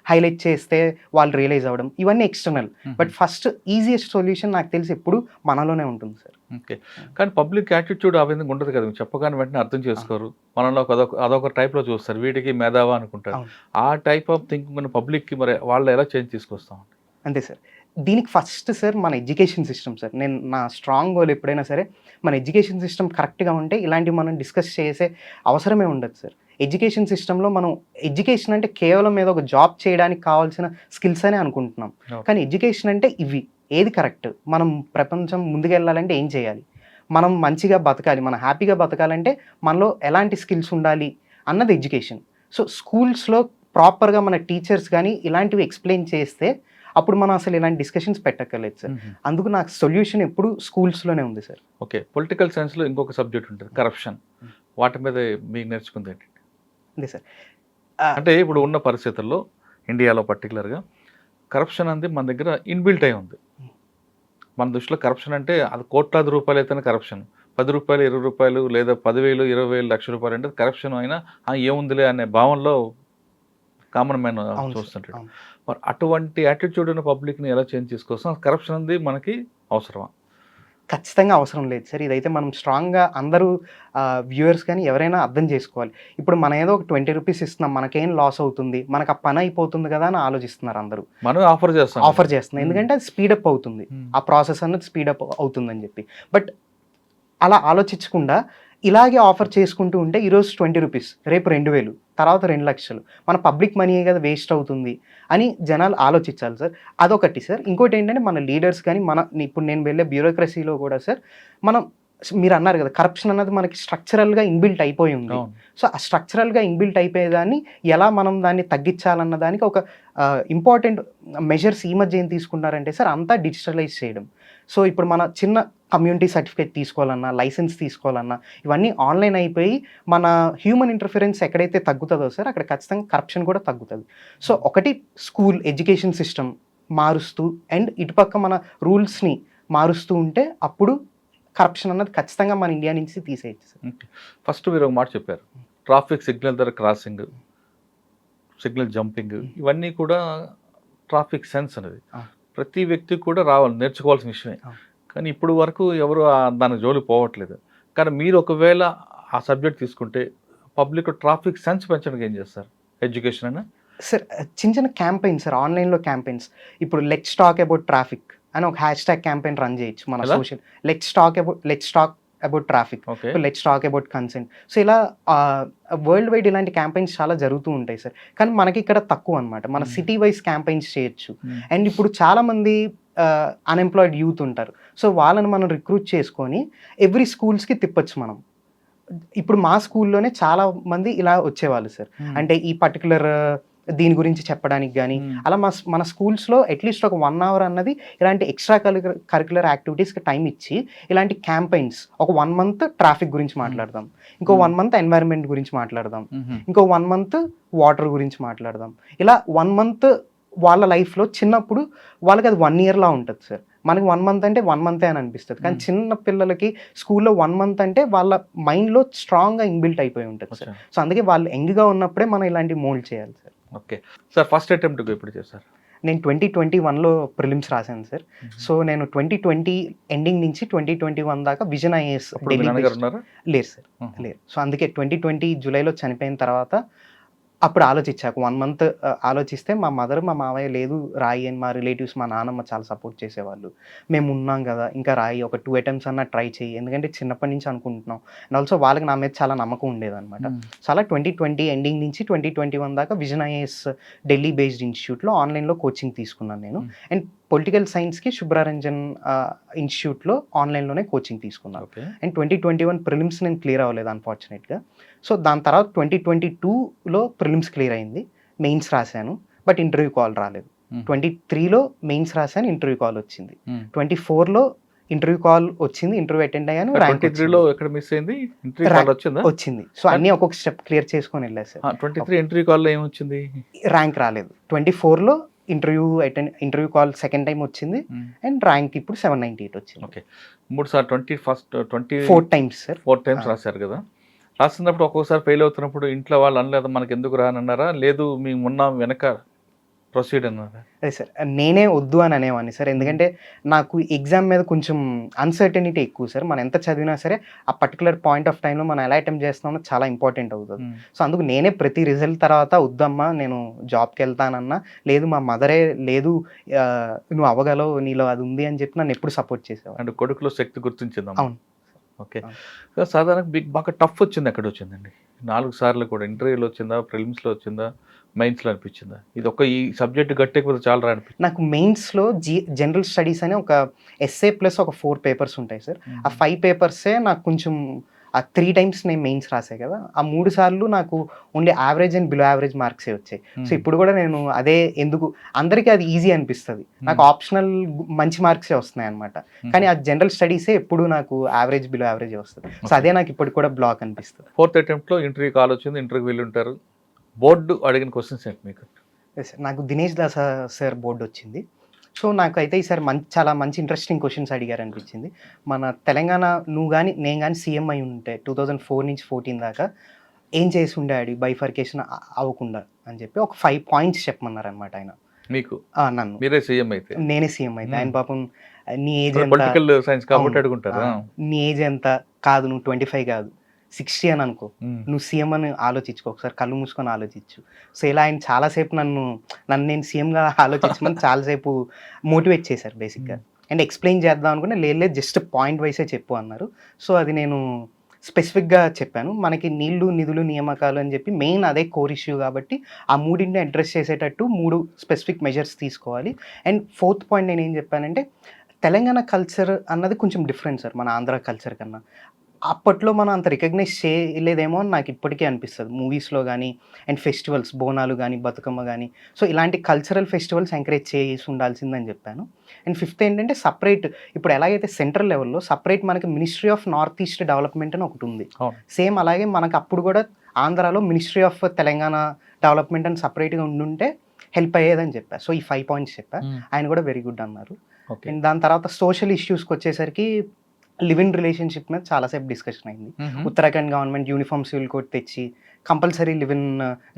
హైలైట్ చేస్తే వాళ్ళు రియలైజ్ అవ్వడం ఇవన్నీ external. But first easiest solution నాకు తెలిసి ఎప్పుడు మనలోనే ఉంటుంది సార్. ఓకే. కానీ పబ్లిక్ యాటిట్యూడ్ ఆ విధంగా ఉండదు కదా! చెప్పగానే వెంటనే అర్థం చేసుకోరు. మనలో అదొక టైప్‌లో చూస్తారు. వీటికి మేధావా అనుకుంటారు. ఆ టైప్ ఆఫ్ థింకింగ్ మన పబ్లిక్‌కి మరి వాళ్ళు ఎలా చేంజ్ తీసుకొస్తాం? అంతే సార్. దీనికి ఫస్ట్ సార్ మన ఎడ్యుకేషన్ సిస్టమ్ సార్. నేను నా స్ట్రాంగ్ గోల్ ఎప్పుడైనా సరే మన ఎడ్యుకేషన్ సిస్టమ్ కరెక్ట్‌గా ఉంటే ఇలాంటివి మనం డిస్కస్ చేసే అవసరమే ఉండదు సార్. ఎడ్యుకేషన్ సిస్టంలో మనం ఎడ్యుకేషన్ అంటే కేవలం ఏదో ఒక జాబ్ చేయడానికి కావాల్సిన స్కిల్స్ అనే అనుకుంటున్నాం. కానీ ఎడ్యుకేషన్ అంటే ఇవి. ఏది కరెక్ట్? మనం ప్రపంచం ముందుకెళ్ళాలంటే ఏం చేయాలి? మనం మంచిగా బతకాలి. మనం హ్యాపీగా బతకాలంటే మనలో ఎలాంటి స్కిల్స్ ఉండాలి అన్నది ఎడ్యుకేషన్. సో స్కూల్స్లో ప్రాపర్గా మన టీచర్స్ కానీ ఇలాంటివి ఎక్స్ప్లెయిన్ చేస్తే అప్పుడు మనం అసలు ఇలాంటి డిస్కషన్స్ పెట్టక్కర్లేదు సార్. అందుకు నాకు సొల్యూషన్ ఎప్పుడు స్కూల్స్లోనే ఉంది సార్. ఓకే, పొలిటికల్ సైన్స్లో ఇంకొక సబ్జెక్ట్ ఉంటుంది కరప్షన్. వాటి మీద మీకు నేర్చుకుంది ఏంటి? అంతే సార్. అంటే ఇప్పుడు ఉన్న పరిస్థితుల్లో ఇండియాలో పర్టికులర్గా కరప్షన్ అనేది మన దగ్గర ఇన్బిల్ట్ అయి ఉంది. మన దృష్టిలో కరప్షన్ అంటే అది కోట్లాది రూపాయలు అయితేనే కరప్షన్. 10 రూపాయలు, 20 రూపాయలు లేదా 10,000, 20,000, లక్ష రూపాయలు అంటే కరప్షన్ అయినా ఏముందిలే అనే భావనలో కామన్ మ్యాన్ చూస్తుంటాడు. మరి అటువంటి యాటిట్యూడ్ ఉన్న పబ్లిక్ని ఎలా చేంజ్ చేసుకోవచ్చు? కరప్షన్ అనేది మనకి అవసరమా? ఖచ్చితంగా అవసరం లేదు సార్. ఇదైతే మనం స్ట్రాంగ్గా అందరూ వ్యూవర్స్ కానీ ఎవరైనా అర్థం చేసుకోవాలి. ఇప్పుడు మనం ఏదో ఒక 20 రూపీస్ ఇస్తున్నాం, మనకేం లాస్ అవుతుంది, మనకు ఆ పని అయిపోతుంది కదా అని ఆలోచిస్తున్నారు అందరూ. మనం ఆఫర్ చేస్తున్నాం ఎందుకంటే అది స్పీడప్ అవుతుంది, ఆ ప్రాసెస్ అన్నది స్పీడప్ అవుతుందని చెప్పి. బట్ అలా ఆలోచించకుండా ఇలాగే ఆఫర్ చేసుకుంటూ ఉంటే ఈరోజు 20 రూపీస్, రేపు 2,000, తర్వాత 2 లక్షలు, మన పబ్లిక్ మనీయే కదా వేస్ట్ అవుతుంది అని జనాలు ఆలోచించాలి సార్. అదొకటి సార్. ఇంకోటి ఏంటంటే మన లీడర్స్ కానీ ఇప్పుడు నేను వెళ్ళే బ్యూరోక్రసీలో కూడా సార్, మీరు అన్నారు కదా కరప్షన్ అన్నది మనకి స్ట్రక్చరల్గా ఇన్బిల్ట్ అయిపోయి ఉంది. సో ఆ స్ట్రక్చరల్గా ఇన్బిల్ట్ అయిపోయేదాన్ని ఎలా మనం దాన్ని తగ్గించాలన్న దానికి ఒక ఇంపార్టెంట్ మెజర్స్ ఈ మధ్య ఏం తీసుకున్నారంటే సార్, అంతా డిజిటలైజ్ చేయడం. సో ఇప్పుడు మన చిన్న కమ్యూనిటీ సర్టిఫికేట్ తీసుకోవాలన్నా, లైసెన్స్ తీసుకోవాలన్నా ఇవన్నీ ఆన్లైన్ అయిపోయి మన హ్యూమన్ ఇంటర్ఫిరెన్స్ ఎక్కడైతే తగ్గుతుందో సార్ అక్కడ ఖచ్చితంగా కరప్షన్ కూడా తగ్గుతుంది. సో ఒకటి స్కూల్ ఎడ్యుకేషన్ సిస్టమ్ మారుస్తూ అండ్ ఇటుపక్క మన రూల్స్ని మారుస్తూ ఉంటే అప్పుడు కరప్షన్ అన్నది ఖచ్చితంగా మన ఇండియా నుంచి తీసేయచ్చు సార్. ఫస్ట్ మీరు ఒక మాట చెప్పారు, ట్రాఫిక్ సిగ్నల్ దగ్గర క్రాసింగ్, సిగ్నల్ జంపింగ్, ఇవన్నీ కూడా ట్రాఫిక్ సెన్స్ అనేది ప్రతి వ్యక్తి కూడా నేర్చుకోవాల్సిన విషయమే. కానీ ఇప్పుడు వరకు ఎవరు దాని జోలికి పోవట్లేదు. కానీ మీరు ఒకవేళ ఆ సబ్జెక్ట్ తీసుకుంటే పబ్లిక్ ట్రాఫిక్ సెన్స్ పెంచడానికి ఏం చేస్తారు? ఎడ్యుకేషన్ అయినా సార్ చిన్న చిన్న క్యాంపెయిన్స్ సార్, ఆన్లైన్లో క్యాంపెయిన్స్. ఇప్పుడు లెట్స్ టాక్ అబౌట్ ట్రాఫిక్ అని ఒక హ్యాష్ క్యాంపెయిన్ రన్ చేయొచ్చు మన social. Let's talk about traffic, let's talk about consent. So ఇలా వరల్డ్ వైడ్ ఇలాంటి క్యాంపెయిన్స్ చాలా జరుగుతూ ఉంటాయి సార్. కానీ మనకి ఇక్కడ తక్కువ అనమాట. మన సిటీ వైజ్ క్యాంపెయిన్స్ చేయొచ్చు. అండ్ ఇప్పుడు చాలామంది అన్ఎంప్లాయిడ్ యూత్ ఉంటారు. సో వాళ్ళని మనం రిక్రూట్ చేసుకొని ఎవ్రీ స్కూల్స్కి తిప్పచ్చు మనం. ఇప్పుడు మా స్కూల్లోనే చాలా మంది ఇలా వచ్చేవాళ్ళు సార్. అంటే ఈ పర్టికులర్ దీని గురించి చెప్పడానికి కానీ అలా మన స్కూల్స్లో అట్లీస్ట్ ఒక 1 అవర్ అన్నది ఇలాంటి ఎక్స్ట్రా కరిక్యులర్ యాక్టివిటీస్కి టైం ఇచ్చి ఇలాంటి క్యాంపెయిన్స్ ఒక 1 మంత్ ట్రాఫిక్ గురించి మాట్లాడదాం, ఇంకో 1 మంత్ ఎన్వైరన్మెంట్ గురించి మాట్లాడదాం, ఇంకో 1 మంత్ వాటర్ గురించి మాట్లాడదాం. ఇలా 1 మంత్ వాళ్ళ లైఫ్లో చిన్నప్పుడు వాళ్ళకి అది 1 ఇయర్లా ఉంటుంది సార్. మనకి 1 మంత్ అంటే 1 మంతే అని అనిపిస్తుంది. కానీ చిన్న పిల్లలకి స్కూల్లో 1 మంత్ అంటే వాళ్ళ మైండ్లో స్ట్రాంగ్గా ఇన్బిల్ట్ అయిపోయి ఉంటుంది సార్. సో అందుకే వాళ్ళు యంగ్గా ఉన్నప్పుడే మనం ఇలాంటి మోల్డ్ చేయాలి sir. Okay sir, first attempt ఎప్పుడు చేశారు? నేను 2021లో ప్రిలిమ్స్ రాశాను సార్. సో నేను 2020 ఎండింగ్ నుంచి 2021 దాకా విజన్ ఐఏఎస్ లేరు సార్, లేరు. సో అందుకే 2020 జూలైలో చనిపోయిన తర్వాత అప్పుడు ఆలోచించాక 1 మంత్ ఆలోచిస్తే మా మదర్ మా మావయ్య లేదు రాయి అని, మా రిలేటివ్స్ మా నాన్నమ్మ చాలా సపోర్ట్ చేసేవాళ్ళు. మేము ఉన్నాం కదా ఇంకా రాయి, ఒక 2 అటెంప్ట్స్ అన్నా ట్రై చేయి, ఎందుకంటే చిన్నప్పటి నుంచి అనుకుంటున్నాం. అండ్ ఆల్సో వాళ్ళకి నా మీద చాలా నమ్మకం ఉండేదన్నమాట. సో అలా 2020 ఎండింగ్ నుంచి 2021 దాకా విజన్ ఐఏఎస్ ఢిల్లీ బేస్డ్ ఇన్స్టిట్యూట్లో ఆన్లైన్లో కోచింగ్ తీసుకున్నాను నేను. అండ్ పొలిటికల్ సైన్స్కి శుభ్రారంజన్ ఇన్స్టిట్యూట్లో ఆన్లైన్లోనే కోచింగ్ తీసుకున్నాను. అండ్ 2021 ప్రిలిమ్స్ నేను క్లియర్ అవ్వలేదు అన్ఫార్చునేట్గా. సో దాని తర్వాత 2022లో ప్రిలిమ్స్ క్లియర్ అయింది, మెయిన్స్ రాశాను, బట్ ఇంటర్వ్యూ కాల్ రాలేదు. 23లో మెయిన్స్ రాశాను, ఇంటర్వ్యూ కాల్ వచ్చింది. 24లో ఇంటర్వ్యూ కాల్ వచ్చింది, ఇంటర్వ్యూ అటెండ్ అయ్యాను, ర్యాంక్ వచ్చింది. సో అన్ని ఒక్కొక్క స్టెప్ క్లియర్ చేసుకొని వెళ్ళాను సార్. 23 ఇంటర్వ్యూ కాల్లో ఏమొచ్చింది? ర్యాంక్ రాలేదు. 24లో ఇంటర్వ్యూ కాల్ సెకండ్ టైం వచ్చింది అండ్ ర్యాంక్ ఇప్పుడు 798 వచ్చింది. ఓకే, 3 సార్లు 24 టైమ్స్ సార్. 4 టైమ్స్ రాశారు కదా. రాస్తున్నప్పుడు ఒక్కొక్కసారి ఫెయిల్ అవుతున్నప్పుడు ఇంట్లో వాళ్ళు అనలేదా మనకి ఎందుకు రానన్నారా, లేదు మేము ఉన్నాం వెనక ప్రొసీడ్ అన్నారా? అదే సార్, నేనే వద్దు అని అనేవాడిని సార్. ఎందుకంటే నాకు ఎగ్జామ్ మీద కొంచెం అన్సర్టనిటీ ఎక్కువ సార్. మనం ఎంత చదివినా సరే ఆ పర్టికులర్ పాయింట్ ఆఫ్ టైంలో మనం ఎలా అటెంప్ట్ చేస్తున్నామో చాలా ఇంపార్టెంట్ అవుతుంది. సో అందుకు నేనే ప్రతి రిజల్ట్ తర్వాత వద్దమ్మా నేను జాబ్కి వెళ్తానన్నా, లేదు మా మదరే లేదు నువ్వు అవ్వగలవు, నీలో అది ఉంది అని చెప్పి నన్ను ఎప్పుడు సపోర్ట్ చేసేవాడు. అంటే కొడుకులో శక్తి గుర్తించింది. అవును. ఓకే, సాధారణంగా బాగా టఫ్ వచ్చింది ఎక్కడ వచ్చిందండి? 4 సార్లు కూడా ఇంటర్వ్యూలో వచ్చిందా, ప్రిలిమ్స్లో వచ్చిందా, మెయిన్స్లో అనిపించిందా ఇది ఈ సబ్జెక్ట్ గట్టెకపోతే చాలా అనిపించింది? నాకు మెయిన్స్లో జనరల్ స్టడీస్ అని ఒక ఎస్ఏ ప్లస్ ఒక 4 పేపర్స్ ఉంటాయి సార్. ఆ 5 పేపర్సే నాకు కొంచెం ఆ 3 టైమ్స్ నేను మెయిన్స్ రాసా కదా! ఆ 3 సార్లు నాకు only average and below average మార్క్సే వచ్చాయి. సో, ఇప్పుడు కూడా నేను అదే ఎందుకు అందరికీ అది ఈజీ అనిపిస్తది. నాకు ఆప్షనల్ మంచి మార్క్సే వస్తున్నాయన్నమాట. కానీ ఆ జనరల్ స్టడీసే ఎప్పుడు నాకు యావరేజ్, బిలో యావరేజే వస్తది. సో, అదే నాకు ఇప్పటికి కూడా బ్లాక్ అనిపిస్తది. 4th అటెంప్ట్‌లో ఇంటర్వ్యూ కాల్ వచ్చింది. ఇంటర్వ్యూకి వెళ్ళుంటారు. బోర్డ్ అడిగిన క్వెషన్స్ ఏంటి మీకు? Yes sir. నాకు దినేష్ దాస్ సార్ బోర్డొచ్చింది. సో, నాకైతే ఈసారి చాలా మంచి ఇంట్రెస్టింగ్ క్వెషన్స్ అడిగారనిపించింది. మన తెలంగాణ నువ్వు గాని, నేను గాని సీఎం అయి ఉంటే 2004 నుంచి 14 దాకా ఏం చేసి ఉండే డాడీ బైఫర్కేషన్ అవ్వకుండా అని చెప్పి ఒక 5 పాయింట్స్ చెప్పమన్నారనమాట ఆయన. మీకు. నన్ను. మీరే సీఎం అయితే. నేనే సీఎం అయితే. ఆయన పాపం నీ ఏజ్ ఇప్పుడు ఎంత? పొలిటికల్ సైన్స్ కాబట్టి అవును. అడుగుంటారు. నీ ఏజ్ ఎంత? కాదు నువ్వు 25 కాదు. 60 అని అనుకో. నువ్వు సీఎం అని ఆలోచించుకో. ఒకసారి కళ్ళు మూసుకొని ఆలోచించు. సో, ఇలా ఆయన చాలా సేపు నన్ను నేను సీఎంగా ఆలోచించమని చాలా సేపు మోటివేట్ చేశారు బేసిక్‌గా. అండ్ ఎక్స్‌ప్లెయిన్ చేద్దాం అనుకున్నా లేదు లేదు జస్ట్ పాయింట్ వైసే చెప్పు అన్నారు. సో, అది నేను స్పెసిఫిక్‌గా చెప్పాను. మనకి నీళ్లు, నిధులు, నియామకాలు అని చెప్పి మెయిన్ అదే కోర్ ఇష్యూ కాబట్టి ఆ మూడింటిని అడ్రెస్ చేసేటట్టు 3 స్పెసిఫిక్ మెజర్స్ తీసుకోవాలి. అండ్ ఫోర్త్ పాయింట్ నేనేం చెప్పానంటే తెలంగాణ కల్చర్ అన్నది కొంచెం డిఫరెంట్ సార్ మన ఆంధ్ర కల్చర్ కన్నా. అప్పట్లో మనం అంత రికగ్నైజ్ చేయలేదేమో అని నాకు ఇప్పటికీ అనిపిస్తది. మూవీస్‌లో గానీ అండ్ ఫెస్టివల్స్ బోనాలు గానీ, బతుకమ్మ గానీ సో, ఇలాంటి కల్చరల్ ఫెస్టివల్స్ ఎంకరేజ్ చేసి ఉండాల్సిందని చెప్పాను. అండ్ ఫిఫ్త్ ఏంటంటే సెపరేట్ ఇప్పుడు ఎలాగైతే సెంట్రల్ లెవెల్‌లో సెపరేట్ మనకి ministry of north east development అని ఒకటుంది. అవును. సేమ్ అలాగే మనకు అప్పుడు కూడా ఆంధ్రాలో మినిస్ట్రీ ఆఫ్ తెలంగాణ డెవలప్‌మెంట్ అని సెపరేట్‌గా ఉండుంటే హెల్ప్ అయ్యేదని చెప్పా. సో, ఈ 5 పాయింట్స్ చెప్పా. ఆయన కూడా వెరీ గుడ్ అన్నారు. ఓకే. అండ్ దాని తర్వాత సోషల్ ఇష్యూస్‌కొచ్చేసరికి లివ్ ఇన్ రిలేషన్‌షిప్ మీద చాలా సేపు డిస్కషన్ అయింది. Uttarakhand government uniform civil code తెచ్చి కంపల్సరీ లివ్ ఇన్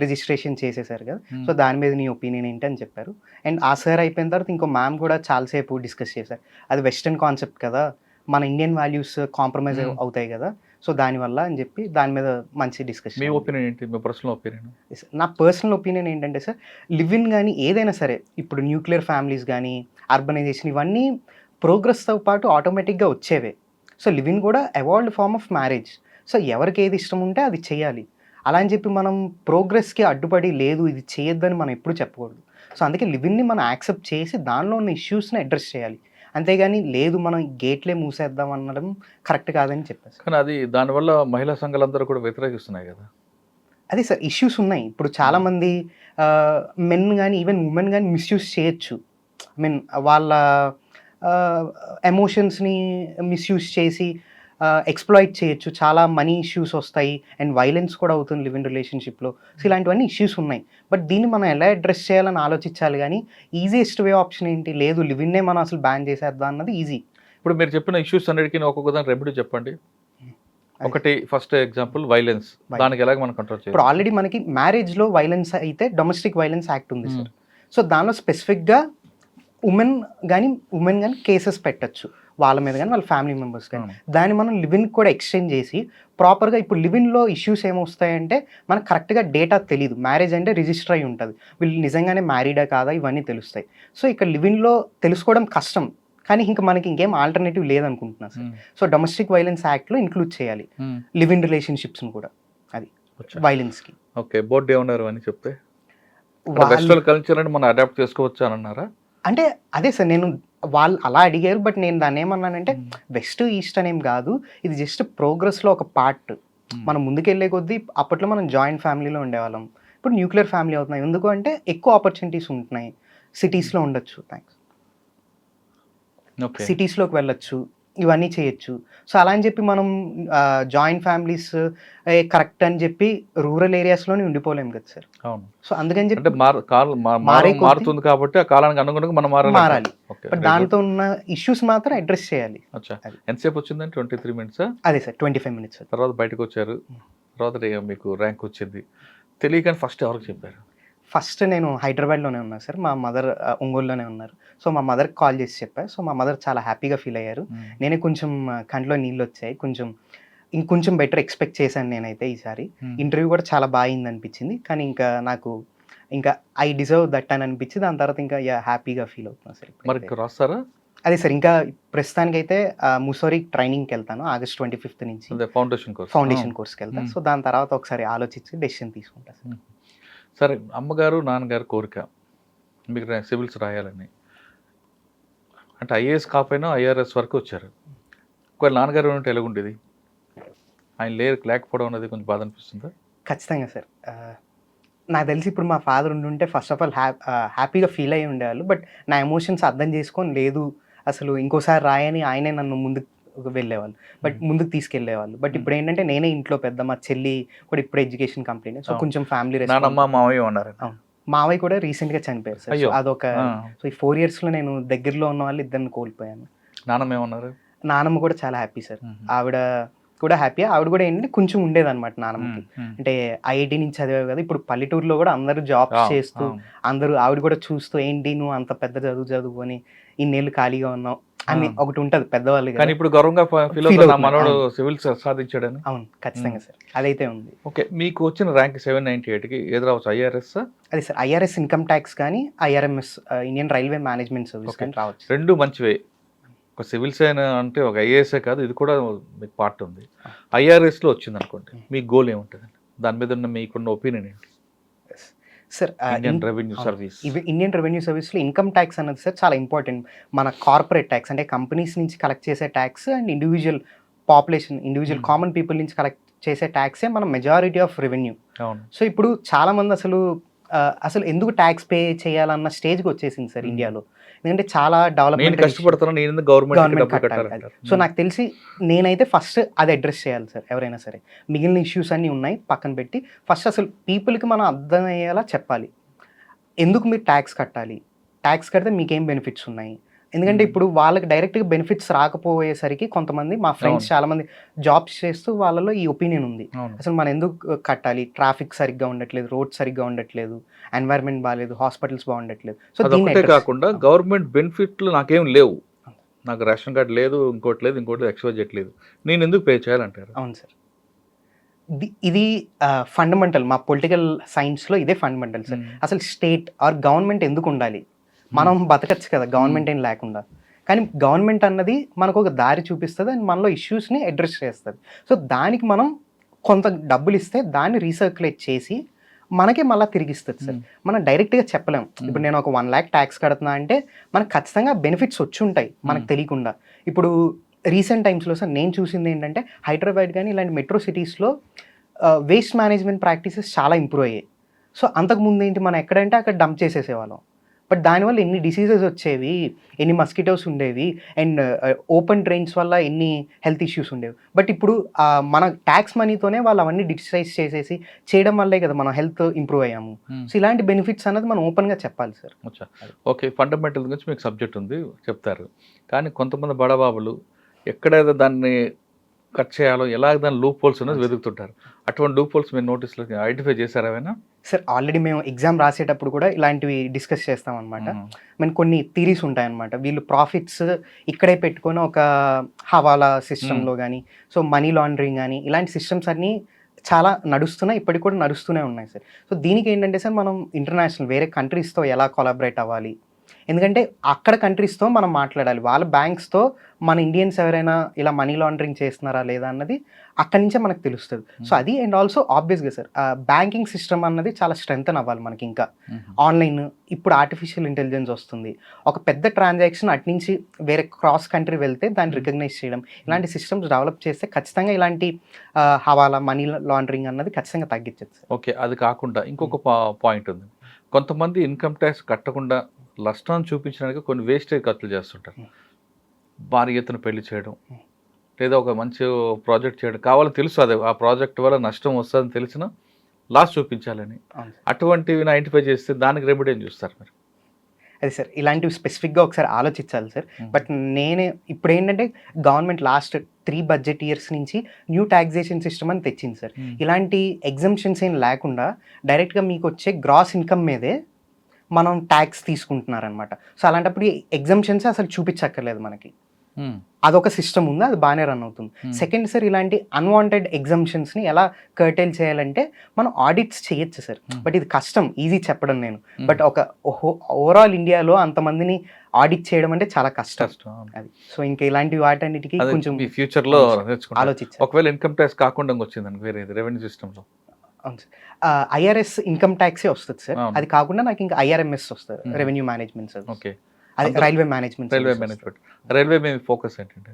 రిజిస్ట్రేషన్ చేసేసారు కదా! సో, దాని మీద నీ ఒపీనియన్ ఏంటి అని చెప్పారు. అండ్ ఆ సార్ అయిపోయిన తర్వాత ఇంకో మ్యామ్ కూడా చాలా సేపు డిస్కస్ చేశారు. అది వెస్టర్న్ కాన్సెప్ట్ కదా! మన ఇండియన్ వాల్యూస్ కాంప్రమైజ్ అవుతాయి కదా! సో, దానివల్ల అని చెప్పి దాని మీద మంచి డిస్కషన్. మీ ఒపీనియన్ ఏంటి? మీ పర్సనల్ ఒపీనియన్? నా పర్సనల్ ఒపీనియన్ ఏంటంటే సార్ లివ్ ఇన్ గానీ ఏదైనా సరే ఇప్పుడు న్యూక్లియర్ ఫ్యామిలీస్ గానీ, అర్బనైజేషన్ ఇవన్నీ ప్రోగ్రెస్‌తో పాటు ఆటోమేటిక్‌గా వచ్చేవే. సో, లివ్ ఇన్ కూడా evolved form of marriage. So, ఎవరికి ఏది ఇష్టం ఉంటే అది చేయాలి. అలా అని చెప్పి మనం ప్రోగ్రెస్‌కి అడ్డుపడి లేదు ఇది చేయొద్దని మనం ఎప్పుడు చెప్పకూడదు. సో, అందుకే లివ్ ఇన్‌ని మనం యాక్సెప్ట్ చేసి దానిలో ఉన్న ఇష్యూస్‌ని అడ్రెస్ చేయాలి. అంతేగాని లేదు మనం గేట్లే మూసేద్దాం అనడం కరెక్ట్ కాదని చెప్పేసి. కానీ అది దానివల్ల మహిళా సంఘాలందరూ కూడా వ్యతిరేకిస్తున్నాయి కదా! అదే సార్ ఇష్యూస్ ఉన్నాయి. ఇప్పుడు చాలామంది మెన్ గానీ, ఈవెన్ వుమెన్ గానీ మిస్‌యూజ్ చేయొచ్చు. ఐ మీన్ వాళ్ళ ఎమోషన్స్‌ని మిస్‌యూజ్ చేసి ఎక్స్‌ప్లాయిట్ చేయొచ్చు. చాలా మనీ ఇష్యూస్ వస్తాయి. అండ్ వైలెన్స్ కూడా అవుతుంది లివ్ ఇన్ రిలేషన్‌షిప్‌లో. సో, ఇలాంటివన్నీ ఇష్యూస్ ఉన్నాయి. బట్ దీన్ని మనం ఎలా అడ్రెస్ చేయాలని ఆలోచించాలి గానీ, ఈజియెస్ట్ వే ఆప్షన్ ఏంటి? లేదు లివ్ ఇన్నే మనం అసలు బ్యాన్ చేసేద్దాం అన్నది ఈజీ. ఇప్పుడు మీరు చెప్పిన ఇష్యూస్ అన్నిటికి ఒక్కొక్క దాని రెమెడీ చెప్పండి. ఒకటి ఫస్ట్ ఎగ్జాంపుల్ వైలెన్స్. దానికి ఎలాగ మనం కంట్రోల్ చేయాలి? ఇప్పుడు ఆల్రెడీ మనకి మ్యారేజ్‌లో వైలెన్స్ అయితే డొమెస్టిక్ వైలెన్స్ యాక్ట్ ఉంది సార్. సో, దానిలో స్పెసిఫిక్‌గా ఉమెన్ గానీ కేసెస్ పెట్టొచ్చు. వాళ్ళ మీద గానీ, వాళ్ళ ఫ్యామిలీ మెంబర్స్ గానీ. దాన్ని మనం లివ్ ఇన్‌కి కూడా ఎక్స్‌టెండ్ చేసి ప్రాపర్‌గా ఇప్పుడు లివ్ ఇన్‌లో ఇష్యూస్ ఏమొస్తాయంటే మనకు కరెక్ట్‌గా డేటా తెలీదు. మ్యారేజ్ అంటే రిజిస్టర్ అయ్యి ఉంటది. వీళ్ళు నిజంగానే మ్యారీడా కాదా ఇవన్నీ తెలుస్తాయి. సో, ఇక్కడ లివ్ ఇన్‌లో తెలుసుకోవడం కష్టం. కానీ ఇంక మనకి ఇంకేం ఆల్టర్‌నేటివ్ లేదనుకుంటున్నా సార్. సో, డొమెస్టిక్ వైలెన్స్ యాక్ట్‌లో ఇంక్లూడ్ చేయాలి. లివ్ ఇన్ రిలేషన్‌షిప్స్‌ని కూడా. అది వైలెన్స్‌కి. ఓకే. బోర్డ్ ఏమన్నారు అని చెప్తే? వెస్టర్న్ వాళ్ళు కల్చర్ అని మనం అడాప్ట్ చేసుకోవచ్చు అని అన్నారా? అంటే అదే సార్ నేను వాళ్ళు అలా అడిగారు. బట్ నేను దాన్నేమన్నానంటే వెస్ట్, ఈస్ట్ అనేం గాదు. ఇది జస్ట్ ప్రోగ్రెస్‌లో ఒక పార్ట్. మనం ముందుకెళ్ళే కొద్దీ అప్పట్లో మనం జాయింట్ ఫ్యామిలీలో ఉండేవాళ్ళం. ఇప్పుడు న్యూక్లియర్ ఫ్యామిలీ అవుతున్నాం. ఎందుకు అంటే ఎక్కువ ఆపర్చునిటీస్ ఉంటున్నాయి. సిటీస్‌లో ఉండొచ్చు. ఓకే. సిటీస్‌లోకి వెళ్ళొచ్చు. ఇవన్నీ చేయొచ్చు. సో, అలా అని చెప్పి మనం జాయింట్ ఫ్యామిలీస్ కరెక్ట్ అని చెప్పి రూరల్ ఏరియాస్‌లోనే ఉండిపోలేం కదా సార్. అవును. సో, అందుకని అంటే చెప్పి మారే కొద్దీ మారుతుంది కాబట్టి ఆ కాలానికి అనుగుణంగా మనం మారాలి. ఓకే. బట్ దాంతో ఉన్న ఇష్యూస్ మాత్రం అడ్రెస్ చేయాలి. అచ్చా. అది. ఎంతసేపు వచ్చిందండి? 23 మినిట్సా? అదే సార్ 25 మినిట్స్. తర్వాత బయటకొచ్చారు. తర్వాత మీకు ర్యాంక్ వచ్చింది. తెలియకని ఫస్ట్ ఎవరికి చెప్పారు? ఫస్ట్ నేను హైదరాబాద్‌లోనే ఉన్నా సార్. మా మదర్ ఒంగోలులోనే ఉన్నారు. సో, మా మదర్‌కి కాల్ చేసి చెప్పా. సో, మా మదర్ చాలా హ్యాపీగా ఫీల్ అయ్యారు. నేనే కొంచెం కంట్లో నీళ్ళొచ్చాయి. ఇంకొంచెం బెటర్ ఎక్స్‌పెక్ట్ చేశాను నేనైతే ఈసారి. ఇంటర్వ్యూ కూడా చాలా బా అయిందనిపించింది. కానీ ఇంకా నాకు ఐ డిజర్వ్ దట్ అని అనిపించి దాని తర్వాత ఇంకా హ్యాపీగా ఫీల్ అవుతున్నా సార్. మరి ఇంకా రాస్తారా? అదే సార్ ఇంకా ప్రస్తుతానికైతే ముసోరీ ట్రైనింగ్‌కెళ్తాను ఆగస్ట్ 25 నుంచి. అదే ఫౌండేషన్ కోర్స్. ఫౌండేషన్ కోర్స్‌కెళ్తా. సో, దాని తర్వాత ఒకసారి ఆలోచించి డెసిషన్ తీసుకుంటా సార్. సరే అమ్మగారు, నాన్నగారు కోరిక మీకు సివిల్స్ రాయాలని. అంటే ఐఏఎస్ కాకపోయినా ఐఆర్ఎస్ వరకు వచ్చారు. ఒకవేళ నాన్నగారు ఉంటే ఎలాగుండేది? ఆయన లేకపోవడం అనేది కొంచెం బాధ అనిపిస్తుందా? ఖచ్చితంగా సార్. నాకు తెలిసి ఇప్పుడు మా ఫాదర్ ఉండుంటే ఫస్ట్ ఆఫ్ ఆల్ హ్యాపీగా ఫీల్ అయ్యి ఉండేవాళ్ళు. బట్ నా ఎమోషన్స్ అర్థం చేసుకొని లేదు అసలు ఇంకోసారి రాయని ఆయనే నన్ను ముందుకు వెళ్ళేవాళ్ళు. బట్ ముందుకు తీసుకెళ్ళేవాళ్ళు. బట్ ఇప్పుడు ఏంటంటే నేనే ఇంట్లో పెద్ద, మా చెల్లి కూడా ఇప్పుడు ఎడ్యుకేషన్ కంప్లీట్. సో కొంచెం ఫ్యామిలీ నానమ్మ మావయ్య ఉన్నారు. అవును. మావయ్య కూడా రీసెంట్‌గా చనిపోయారు సార్. సో అయ్యో! అదొక సో ఈ 4 ఇయర్స్‌లో నేను దగ్గరలో ఉన్న వాళ్ళు ఇద్దరిని కోల్పోయాను. నానమ్మ ఏమన్నారు? నానమ్మ కూడా చాలా హ్యాపీ సార్. ఆవిడ కూడా హ్యాపీ. ఆవిడ కూడా ఏంటంటే కొంచెం ఉండేదన్నమాట నానమ్మకి. అంటే ఐఐటీ నుంచి చదివావు కదా! ఇప్పుడు పల్లెటూరులో కూడా అందరూ జాబ్స్ చేస్తూ అందరూ ఆవిడ కూడా చూస్తూ ఏంటి నువ్వు అంత పెద్ద చదువుకొని ఇన్నేళ్ళు ఖాళీగా ఉన్నావు అని ఒకటి ఉంటది పెద్దవాళ్ళు. కానీ ఇప్పుడు గర్వంగా ఫీల్ అవుతున్నా నా మనోడు సివిల్ సాధించాడని. అవును ఖచ్చితంగా సార్ అదైతే ఉంది. ఓకే, మీకు వచ్చిన ర్యాంక్ 798కి ఏది రావచ్చు? ఐఆర్ఎస్? అదే సార్ ఐఆర్ఎస్ ఇన్కమ్ ట్యాక్స్ కానీ IRMS Indian railway management service కానీ రావచ్చు. రెండు మంచివే. ఒక సివిల్స్ అయినా అంటే ఒక ఐఏఎస్ఏ కాదు, ఇది కూడా మీకు పార్ట్ ఉంది. ఐఆర్ఎస్లో వచ్చింది అనుకోండి, మీ గోల్ ఏముంటుంది? దాని మీద ఉన్న మీకున్న ఒపీనియన్ ఏంటి? Sir Indian revenue service. Indian revenue సర్వీస్లో ఇన్కమ్ ట్యాక్స్ అన్నది సార్ చాలా ఇంపార్టెంట్. మన కార్పొరేట్ ట్యాక్స్ అంటే కంపెనీస్ నుంచి కలెక్ట్ చేసే tax and individual population individual common people నుంచి కలెక్ట్ చేసే ట్యాక్సే మన మెజారిటీ ఆఫ్ రెవెన్యూ. సో ఇప్పుడు చాలా మంది అసలు ఎందుకు ట్యాక్స్ పే చేయాలన్న స్టేజ్కి వచ్చేసింది సార్ ఇండియాలో. ఎందుకంటే చాలా డెవలప్మెంట్ గవర్నమెంట్ కట్టాలి. సో నాకు తెలిసి నేనైతే ఫస్ట్ అది అడ్రస్ చేయాలి సార్ ఎవరైనా సరే. మిగిలిన ఇష్యూస్ అన్నీ ఉన్నాయి పక్కన పెట్టి ఫస్ట్ అసలు పీపుల్కి మనం అర్థమయ్యేలా చెప్పాలి. ఎందుకు మీరు ట్యాక్స్ కట్టాలి, ట్యాక్స్ కడితే మీకేం బెనిఫిట్స్ ఉన్నాయి. ఎందుకంటే ఇప్పుడు వాళ్ళకి డైరెక్ట్గా బెనిఫిట్స్ రాకపోయేసరికి కొంతమంది మా ఫ్రెండ్స్ చాలా మంది జాబ్స్ చేస్తూ వాళ్ళలో ఈ ఒపీనియన్ ఉంది, అసలు మనం ఎందుకు కట్టాలి, ట్రాఫిక్ సరిగ్గా ఉండట్లేదు, రోడ్ సరిగ్గా ఉండట్లేదు, ఎన్వైరన్మెంట్ బాగాలేదు, హాస్పిటల్స్ బాగుండట్లేదు. సో దీంతో కాకుండా గవర్నమెంట్ బెనిఫిట్లు నాకేం లేవు, నాకు రేషన్ కార్డు లేదు, ఇంకోటి ఎక్స్‌వై చేయట్లేదు, నేను ఎందుకు పే చేయాలంటారు? అవును సార్, ఇది ఫండమెంటల్ మా పొలిటికల్ సైన్స్లో ఇదే ఫండమెంటల్ సార్. అసలు స్టేట్ ఆర్ గవర్నమెంట్ ఎందుకు ఉండాలి? మనం బతకచ్చు కదా గవర్నమెంట్ ఏం లేకుండా. కానీ గవర్నమెంట్ అన్నది మనకు ఒక దారి చూపిస్తుంది అండ్ మనలో ఇష్యూస్ని అడ్రస్ చేస్తుంది. సో దానికి మనం కొంత డబ్బులు ఇస్తే దాన్ని రీసర్క్యులేట్ చేసి మనకే మళ్ళీ తిరిగిస్తుంది సార్. మనం డైరెక్ట్గా చెప్పలేం. ఇప్పుడు నేను ఒక 1 lakh ట్యాక్స్ కడుతున్నా అంటే మనకు ఖచ్చితంగా బెనిఫిట్స్ వచ్చి ఉంటాయి మనకు తెలియకుండా. ఇప్పుడు రీసెంట్ టైమ్స్లో సార్ నేను చూసింది ఏంటంటే హైదరాబాద్ కానీ ఇలాంటి మెట్రో సిటీస్లో వేస్ట్ మేనేజ్మెంట్ ప్రాక్టీసెస్ చాలా ఇంప్రూవ్ అయ్యాయి. సో అంతకుముందు ఏంటి మనం ఎక్కడంటే అక్కడ డంప్ చేసేసేవాళ్ళం. బట్ దానివల్ల ఎన్ని డిసీజెస్ వచ్చేవి, ఎన్ని మస్కిటోస్ ఉండేవి అండ్ ఓపెన్ డ్రైన్స్ వల్ల ఎన్ని హెల్త్ ఇష్యూస్ ఉండేవి. బట్ ఇప్పుడు మన ట్యాక్స్ మనీతోనే వాళ్ళు అవన్నీ డిజిటైజ్ చేసేసి చేయడం వల్లే కదా మనం హెల్త్ ఇంప్రూవ్ అయ్యాము. సో ఇలాంటి బెనిఫిట్స్ అనేది మనం ఓపెన్గా చెప్పాలి సార్. ఓకే, ఫండమెంటల్ గురించి మీకు సబ్జెక్ట్ ఉంది చెప్తారు, కానీ కొంతమంది బడబాబులు ఎక్కడైతే దాన్ని కట్ చేయాలో ఎలా దాని లూప్ హోల్స్ అనేది వెతుకుతుంటారు. అటువంటి లూప్ హోల్స్ మీరు నోటీస్లో ఐడెంటిఫై చేశారా ఏమైనా? సార్ ఆల్రెడీ మేము ఎగ్జామ్ రాసేటప్పుడు కూడా ఇలాంటివి డిస్కస్ చేస్తాం అనమాట. మేము కొన్ని థీరీస్ ఉంటాయన్నమాట. వీళ్ళు ప్రాఫిట్స్ ఇక్కడే పెట్టుకొని ఒక హవాలా సిస్టంలో కానీ సో మనీ లాండరింగ్ కానీ ఇలాంటి సిస్టమ్స్ అన్నీ చాలా నడుస్తున్నాయి, ఇప్పటికి కూడా నడుస్తూనే ఉన్నాయి సార్. సో దీనికి ఏంటంటే సార్ మనం ఇంటర్నేషనల్ వేరే కంట్రీస్తో ఎలా కొలాబరేట్ అవ్వాలి, ఎందుకంటే అక్కడ కంట్రీస్తో మనం మాట్లాడాలి, వాళ్ళ బ్యాంక్స్తో మన ఇండియన్స్ ఎవరైనా ఇలా మనీ లాండరింగ్ చేస్తున్నారా లేదా అన్నది అక్కడి నుంచే మనకు తెలుస్తుంది. సో అది అండ్ ఆల్సో ఆబ్వియస్గా సార్ బ్యాంకింగ్ సిస్టమ్ అన్నది చాలా స్ట్రెంగ్తన్ అవ్వాలి మనకి. ఇంకా ఆన్లైన్ ఇప్పుడు ఆర్టిఫిషియల్ ఇంటెలిజెన్స్ వస్తుంది, ఒక పెద్ద ట్రాన్సాక్షన్ అటు నుంచి వేరే క్రాస్ కంట్రీ వెళ్తే దాన్ని రికగ్నైజ్ చేయడం, ఇలాంటి సిస్టమ్స్ డెవలప్ చేస్తే ఖచ్చితంగా ఇలాంటి హవాలా మనీ లాండరింగ్ అన్నది ఖచ్చితంగా తగ్గించచ్చు సార్. ఓకే, అది కాకుండా ఇంకొక పాయింట్ ఉంది. కొంతమంది ఇన్కమ్ ట్యాక్స్ కట్టకుండా నష్టాన్ని చూపించడానికి కొన్ని వేస్టేజ్ ఖర్చులు చేస్తుంటారు. భారీ ఎత్తున పెళ్లి చేయడం లేదా ఒక మంచి ప్రాజెక్ట్ చేయడం కావాలని తెలుసు, అదే ఆ ప్రాజెక్ట్ వల్ల నష్టం వస్తుందని తెలిసిన లాస్ చూపించాలని, అటువంటివి ఐడెంటిఫై చేస్తే దానికి రెమెడీ ఏం చూస్తారు మీరు? అదే సార్ ఇలాంటివి స్పెసిఫిక్గా ఒకసారి ఆలోచించాలి సార్. బట్ నేను ఇప్పుడు ఏంటంటే గవర్నమెంట్ లాస్ట్ 3 బడ్జెట్ ఇయర్స్ నుంచి న్యూ ట్యాక్సేషన్ సిస్టమ్ అని తెచ్చింది సార్. ఇలాంటి ఎగ్జంప్షన్స్ ఏం లేకుండా డైరెక్ట్గా మీకు వచ్చే గ్రాస్ ఇన్కమ్ మీదే మనం ట్యాక్స్ తీసుకుంటున్నారనమాట. సో అలాంటప్పుడు ఎగ్జంప్షన్స్ అసలు చూపించక్కర్లేదు మనకి, అదొక సిస్టమ్ ఉంది, అది బాగానే రన్ అవుతుంది. సెకండ్ సార్ ఇలాంటి అన్వాంటెడ్ ఎగ్జంప్షన్స్ని ఎలా కర్టైల్ చేయాలంటే మనం ఆడిట్స్ చేయొచ్చు సార్. బట్ ఇది కష్టం, ఈజీ చెప్పడం నేను. బట్ ఒక ఓవరాల్ ఇండియాలో అంతమందిని ఆడిట్ చేయడం అంటే చాలా కష్టం అది. సో ఇంకా ఇలాంటి వాటన్నిటికీ కొంచెం ఫ్యూచర్లో ఆలోచించాలి. ఒకవేళ ఇన్కమ్ ట్యాక్స్ కాకుండా వచ్చిందని వేరే రెవెన్యూ సిస్టంలో అవును సార్, ఐఆర్ఎస్ ఇన్కమ్ ట్యాక్సే వస్తుంది సార్. అది కాకుండా నాకు ఇంకా ఐఆర్ఎంఎస్ వస్తుంది, రెవెన్యూ మేనేజ్మెంట్ సార్. ఓకే, అది రైల్వే మేనేజ్మెంట్. రైల్వే మేము ఫోకస్ ఏంటంటే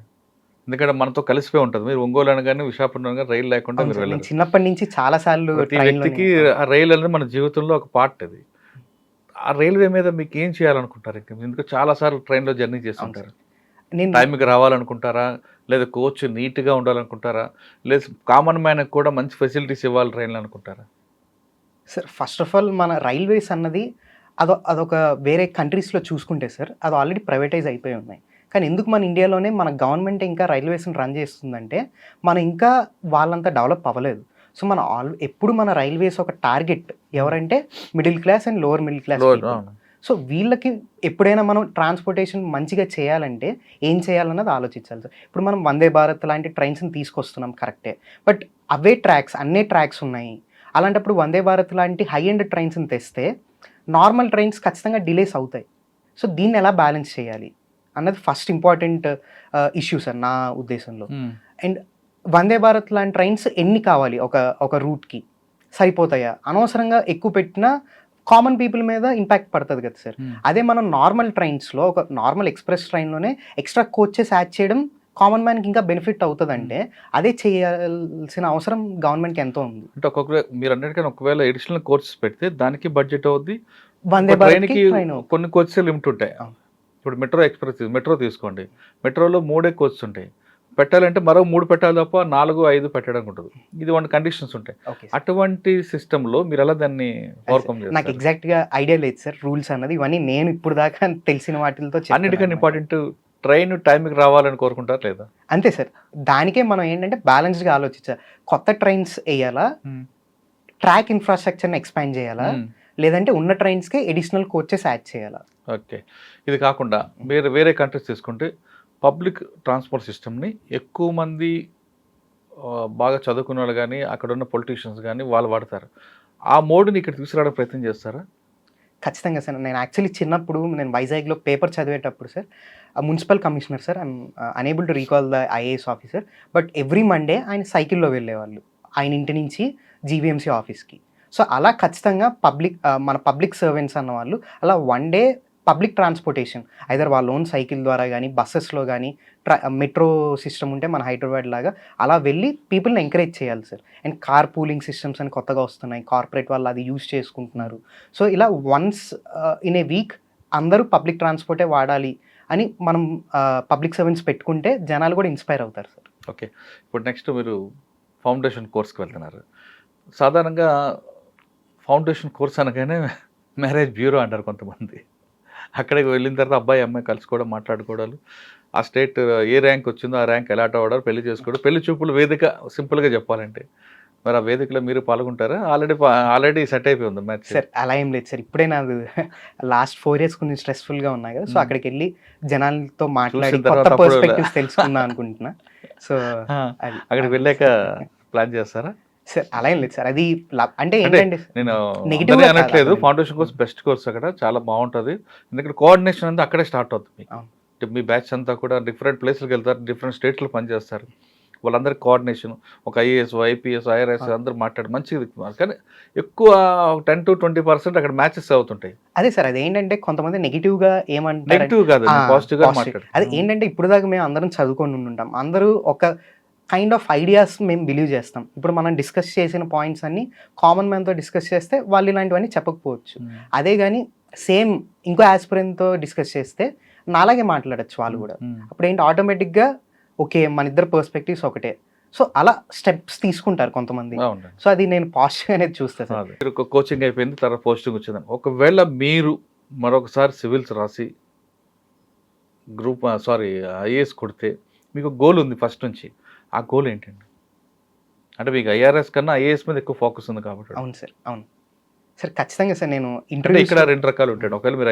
ఎందుకంటే మనతో కలిసిపోయి ఉంటుంది. మీరు ఒంగోలు అనగానే, విశాఖపట్నం అనగానే రైలు లేకుండా అవును మీరు సార్. నేను వెళ్ళరు. చిన్నప్పటి నుంచి చాలా సార్లు ప్రతి ట్రైన్‌లోనే వ్యక్తికి ఆ రైలు అనేది మన జీవితంలో ఒక పార్ట్ అది. ఆ రైల్వే మీద మీకు ఏం చేయాలనుకుంటారు ఇంక? ఎందుకంటే చాలా సార్లు ట్రైన్‌లో జర్నీ అవును చేసుంటారు. సార్. నేను టైంకి రావాలనుకుంటారా? లేదా కోచ్ నీట్‌గా ఉండాలనుకుంటారా? లేదా కామన్ మ్యాన్‌కి కూడా మంచి ఫెసిలిటీస్ ఇవ్వాలి ట్రైన్‌లో అనుకుంటారా? సార్ ఫస్ట్ ఆఫ్ ఆల్ మన రైల్వేస్ అన్నది అదొక వేరే కంట్రీస్‌లో చూసుకుంటే సార్ అది ఆల్రెడీ ప్రైవేటైజ్ అయిపోయి ఉన్నాయి. కానీ ఎందుకు మన ఇండియాలోనే మన గవర్నమెంట్ ఇంకా రైల్వేస్‌ని రన్ చేస్తుందంటే, మనం ఇంకా వాళ్ళంత డెవలప్ అవ్వలేదు. సో, మన ఎప్పుడు మన రైల్వేస్ ఒక టార్గెట్ ఎవరంటే middle class and lower middle class people. అవును. సో, వీళ్ళకి ఎప్పుడైనా మనం ట్రాన్స్‌పోర్టేషన్ మంచిగా చేయాలంటే ఏం చేయాలన్నది ఆలోచించాలి సార్. ఇప్పుడు మనం వందే భారత్ లాంటి ట్రైన్స్‌ని తీసుకొస్తున్నాం కరెక్టే. బట్ అవే ట్రాక్స్ అన్నే ట్రాక్స్ ఉన్నాయి. అలాంటప్పుడు వందే భారత్ లాంటి హై ఎండ్ ట్రైన్స్‌ని తెస్తే, నార్మల్ ట్రైన్స్ ఖచ్చితంగా డిలేస్ అవుతాయి. సో, దీన్ని ఎలా బ్యాలెన్స్ చేయాలి? అన్నది ఫస్ట్ ఇంపార్టెంట్ ఇష్యూ సార్ నా ఉద్దేశంలో. హ్మ్. అండ్ వందే భారత్ లాంటి ట్రైన్స్ ఎన్ని కావాలి ఒక రూట్‌కి? సరిపోతాయా? అనవసరంగా ఎక్కువ పెట్టినా కామన్ పీపుల్ మీద ఇంపాక్ట్ పడతది కదా సార్. హ్మ్. అదే మనం నార్మల్ ట్రైన్స్‌లో ఒక నార్మల్ ఎక్స్‌ప్రెస్ ట్రైన్‌లోనే ఎక్స్‌ట్రా కోచెస్ యాడ్ చేయడం కామన్ మ్యాన్‌కి ఇంకా బెనిఫిట్ అవుతదంటే, అదే చేయాల్సిన అవసరం గవర్నమెంట్‌కి ఎంతో ఉంది. అంటే మీరన్నట్టుగానే ఒకవేళ అడిషనల్ కోర్సెస్ పెడితే దానికి బడ్జెట్ అవుద్ది. వందే ఒక భారత్‌కి ట్రైన్‌కి ట్రైన్ కొన్ని కోచెసే లిమిట్ ఉంటాయి. అవును. ఇప్పుడు మెట్రో తీసుకోండి. మెట్రోలో 3 కోచెస్ ఉంటాయి. పెట్టాలంటే మరో 3 పెట్టాలి తప్ప 4, 5 పెట్టడానికి ఉండదు. ఇది 1 కండిషన్స్ ఉంటాయి. Okay sir. అటువంటి సిస్టమ్‌లో మీరెలా దాన్ని ఓవర్‌కమ్ నాకు చేస్తారు? ఎగ్జాక్ట్‌గా ఐడియా లేదు సార్ రూల్స్ అన్నది. ఇవన్నీ నేను ఇప్పుడు దాకా తెలిసిన వాటిలతో అన్నిటికన్నా చెప్తున్నాననమాట. ఇంపార్టెంట్ ట్రైన్ టైంకి రావాలని కోరుకుంటారా లేదా? అంతే సార్. దానికే మనం ఏంటంటే బ్యాలెన్స్డ్‌గా ఆలోచించాలి. కొత్త ట్రైన్స్ ఎయ్యాలా? హ్మ్. ట్రాక్ ఇన్‌ఫ్రాస్ట్రక్చర్‌ని ఎక్స్‌పాండ్ చేయాలా? హ్మ్. లేదంటే ఉన్న ట్రైన్స్‌కే అడిషనల్ కోచెస్ యాడ్ చేయాలా? ఓకే. ఇది కాకుండా మీరు వేరే కంట్రీస్ తీసుకుంటే పబ్లిక్ ట్రాన్స్‌పోర్ట్ సిస్టమ్‌ని ఎక్కువ మంది బాగా చదువుకున్నోళ్ళు గాని, అక్కడున్న పొలిటీషియన్స్ గాని వాళ్ళు వాడతారు. ఆ మోడ్‌ని ఇక్కడ తీసుకురావడానికి ప్రయత్నం చేస్తారా? ఖచ్చితంగా సార్. నేను యాక్చువల్లీ చిన్నప్పుడు నేను వైజాగ్‌లో పేపర్ చదివేటప్పుడు sir, municipal commissioner sir unable to recall the IAS officer. But every Monday ఆయన సైకిల్‌లో వెళ్ళేవాళ్ళు. ఆయన ఇంటి నుంచి జీవీఎంసీ ఆఫీస్‌కి. సో, అలా ఖచ్చితంగా మన పబ్లిక్ సర్వెంట్స్ అన్నవాళ్ళు అలా one day public transportation either వాళ్ళ ఓన్ సైకిల్ ద్వారా గానీ, బసెస్‌లో గానీ, మెట్రో సిస్టమ్ ఉంటే మన హైదరాబాద్ లాగా అలా వెళ్ళి పీపుల్‌ని ఎంకరేజ్ చేయాలి sir. And car pooling systems అని కొత్తగా వస్తున్నాయి. కార్పొరేట్ వాళ్ళు అది యూజ్ చేసుకుంటున్నారు. సో, ఇలా వన్స్ ఇన్ ఏ వీక్ అందరూ పబ్లిక్ ట్రాన్స్‌పోర్టే వాడాలి అని మనం పబ్లిక్ సర్వెంట్స్ పెట్టుకుంటే జనాలు కూడా ఇన్‌స్పైర్ అవుతారు సార్. ఓకే. ఇప్పుడు నెక్స్ట్ మీరు ఫౌండేషన్ కోర్స్‌కి వెళ్తున్నారు. సాధారణంగా ఫౌండేషన్ కోర్స్ అనగానే మ్యారేజ్ బ్యూరో అంటారు కొంతమంది. అక్కడికి వెళ్ళిన తర్వాత అబ్బాయి, అమ్మాయి కలుసుకోవడం, మాట్లాడుకోవడాలు, ఆ స్టేట్ ఏ ర్యాంక్ వచ్చిందో ఆ ర్యాంక్ ఎలాట్ అవ్వడం, పెళ్లి చేసుకోవడం, పెళ్లి చూపులు వేదిక సింపుల్‌గా చెప్పాలంటే. మరి ఆ వేదికలో మీరు పాల్గొంటారా? ఆల్రెడీ సెట్ అయిపోయి ఉందా మ్యాచ్? సార్ అలా ఏం లేదు సార్. ఇప్పుడే నాది లాస్ట్ 4 ఇయర్స్ కొంచెం స్ట్రెస్‌ఫుల్‌గా ఉన్నాయి కదా! సో, హ్మ్. అక్కడికెళ్ళి జనాలతో మాట్లాడి చూసిన కొత్త తర్వాత అప్పుడు పర్స్‌పెక్టివ్స్ తెలుసుకుందాం అనుకుంటున్నా. సో, ఆ! అది. అక్కడికి అది. వెళ్ళాక ప్లాన్ చేస్తారా? సార్ అలా ఏం లేదు సార్. అది అంటే అంటే ఏంటంటే నేను అందరిని నెగెటివ్‌గా కాదు అనట్లేదు. అర్థమైంది. ఫౌండేషన్ కోర్స్ బెస్ట్ కోర్స్ అక్కడ. చాలా బావుంటది. ఎందుకంటే కోఆర్డినేషన్ అంతా అక్కడే స్టార్ట్ అవుతుంది మీకు. అవును. అంటే మీ బ్యాచ్ అంతా కూడా డిఫరెంట్ ప్లేస్‌లకెళ్తారు. డిఫరెంట్ స్టేట్స్‌లో పనిచేస్తారు. వాళ్ళందరి కోఆర్డినేషన్ ఒక ఐఏఎస్, ఐపీఎస్, ఐఆర్ఎస్ అవును. అందరూ మాట్లాడి మంచిది. కానీ ఎక్కువ 10-20% అక్కడ మ్యాచెస్ అవుతుంటాయి. అదే సార్. అదేంటంటే కొంతమంది నెగెటివ్‌గా ఏమంటారంటే నెగెటివ్ కాదు. ఆ! నేను పాజిటివ్‌గానే పాజిటివ్. మాట్లాడుతున్నా. అదే ఏంటంటే ఇప్పటిదాకా మేము అందరం చదువుకొని ఉండుంటాం. అందరూ ఒక కైండ్ ఆఫ్ ఐడియాస్ మేము బిలీవ్ చేస్తాం. ఇప్పుడు మనం డిస్కస్ చేసిన పాయింట్స్ అన్నీ కామన్ మ్యాన్‌తో డిస్కస్ చేస్తే వాళ్ళు ఇలాంటివన్నీ చెప్పకపోవచ్చు. హ్మ్. అదే గాని సేమ్ ఇంకో యాస్పిరెంట్‌తో డిస్కస్ చేస్తే నాలాగే మాట్లాడొచ్చు వాళ్ళు హ్మ్. గూడా. హ్మ్. అప్పుడేంటి ఆటోమేటిక్‌గా ఓకే. మన ఇద్దరి పర్స్పెక్టివ్స్ ఒకటే. సో, అలా స్టెప్స్ తీసుకుంటారు కొంతమంది. అవునండి. సో, అది నేను పాజిటివ్‌గానే చూస్తా సార్. అదే. మీరు కోచింగ్ అయిపోయింది. తర్వాత పోస్టింగ్ వచ్చిందని. ఒకవేళ మీరు మరొకసారి సివిల్స్ రాసి ఐఏఎస్ కొడితే మీకు గోల్ ఉంది ఫస్ట్ నుంచి. ఆ గోల్ ఏంటండి? అంటే మీకు ఐఆర్ఎస్ కన్నా ఐఏఎస్ మీద ఎక్కువ ఫోకస్ ఉంది కాబట్టి అవును సార్. అవును. సార్ ఖచ్చితంగా సార్ నేను అంటే ఇక్కడ ఇంటర్వ్యూస్‌లో 2 రకాలు ఉంటాయండి. ఒకవేళ మీరు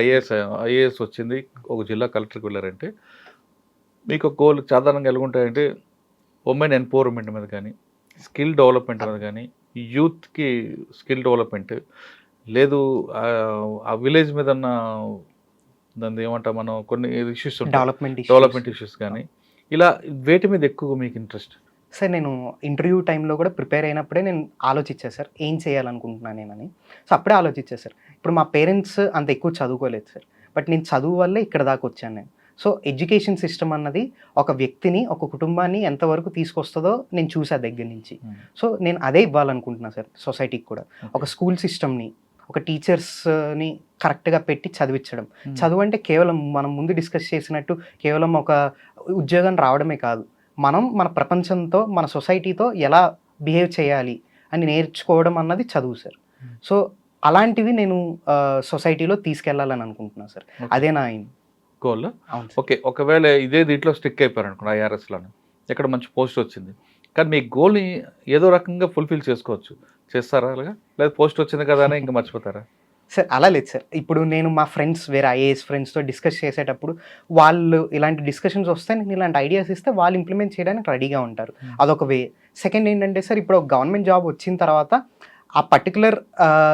ఐఏఎస్ వచ్చింది ఒక జిల్లా కలెక్టర్‌కి వెళ్లారంటే మీకు గోల్ సాధారణంగా ఎలాగుంటాయంటే ఉమెన్ ఎంపవర్మెంట్ మీద గానీ, స్కిల్ డెవలప్‌మెంట్ మీద గానీ, యూత్‌కి స్కిల్ డెవలప్‌మెంట్ లేదు ఆ విలేజ్ మీద ఉన్న దాన్ని ఏమంటాం మనం కొన్ని ఇష్యూస్ ఉంటాయి. Development issues. డెవలప్‌మెంట్ ఇష్యూస్ గానీ, ఇలా వేటి మీద ఎక్కువగా మీకు ఇంట్రెస్ట్? సార్ నేను ఇంటర్వ్యూ టైమ్‌లో కూడా ప్రిపేర్ అయినప్పుడే నేను ఆలోచిచ్చా సార్. ఏం చేయాలనుకుంటున్నా నేనని. సో, అప్పుడే ఆలోచిచ్చా సార్. ఇప్పుడు మా పేరెంట్స్ అంత ఎక్కువ చదువుకోలేదు సార్. బట్ నేను చదువు వల్లే ఇక్కడ దాకా వచ్చాను నేను. సో ఎడ్యుకేషన్ సిస్టమ్ అన్నది ఒక వ్యక్తిని, ఒక కుటుంబాన్ని ఎంతవరకు తీసుకొస్తుందో నేను చూసా దగ్గర నుంచి. సో నేను అదే ఇవ్వాలనుకుంటున్నా సార్ సొసైటీకి కూడా. ఒక స్కూల్ సిస్టమ్ని, ఒక టీచర్స్ని కరెక్ట్గా పెట్టి చదివించడం. చదువు అంటే కేవలం మనం ముందు డిస్కస్ చేసినట్టు కేవలం ఒక ఉద్యోగం రావడమే కాదు, మనం మన ప్రపంచంతో, మన సొసైటీతో ఎలా బిహేవ్ చేయాలి అని నేర్చుకోవడం అన్నది చదువు సార్. సో అలాంటివి నేను సొసైటీలో తీసుకెళ్లాలని అనుకుంటున్నాను సార్. అదే నా ఎయిమ్. గోల్. అవును సార్. ఓకే, ఒకవేళ ఇదే దీంట్లో స్టిక్ అయిపోయారు అనుకోండి, ఐఆర్ఎస్లోనే ఎక్కడ మంచి పోస్ట్ వచ్చింది, కానీ మీ గోల్ని ఏదో రకంగా ఫుల్ఫిల్ చేసుకోవచ్చు, చేస్తారా అలాగా? లేదా పోస్ట్ వచ్చింది కదా అని ఇంకా మర్చిపోతారా? సార్ అలా లేదు సార్. ఇప్పుడు నేను మా ఫ్రెండ్స్, వేరే ఐఏఎస్ ఫ్రెండ్స్తో డిస్కస్ చేసేటప్పుడు వాళ్ళు ఇలాంటి డిస్కషన్స్ వస్తే నేను ఇలాంటి ఐడియాస్ ఇస్తే వాళ్ళు ఇంప్లిమెంట్ చేయడానికి రెడీగా ఉంటారు. అదొక వే. సెకండ్ ఏంటంటే సార్, ఇప్పుడు ఒక గవర్నమెంట్ జాబ్ వచ్చిన తర్వాత ఆ పర్టికులర్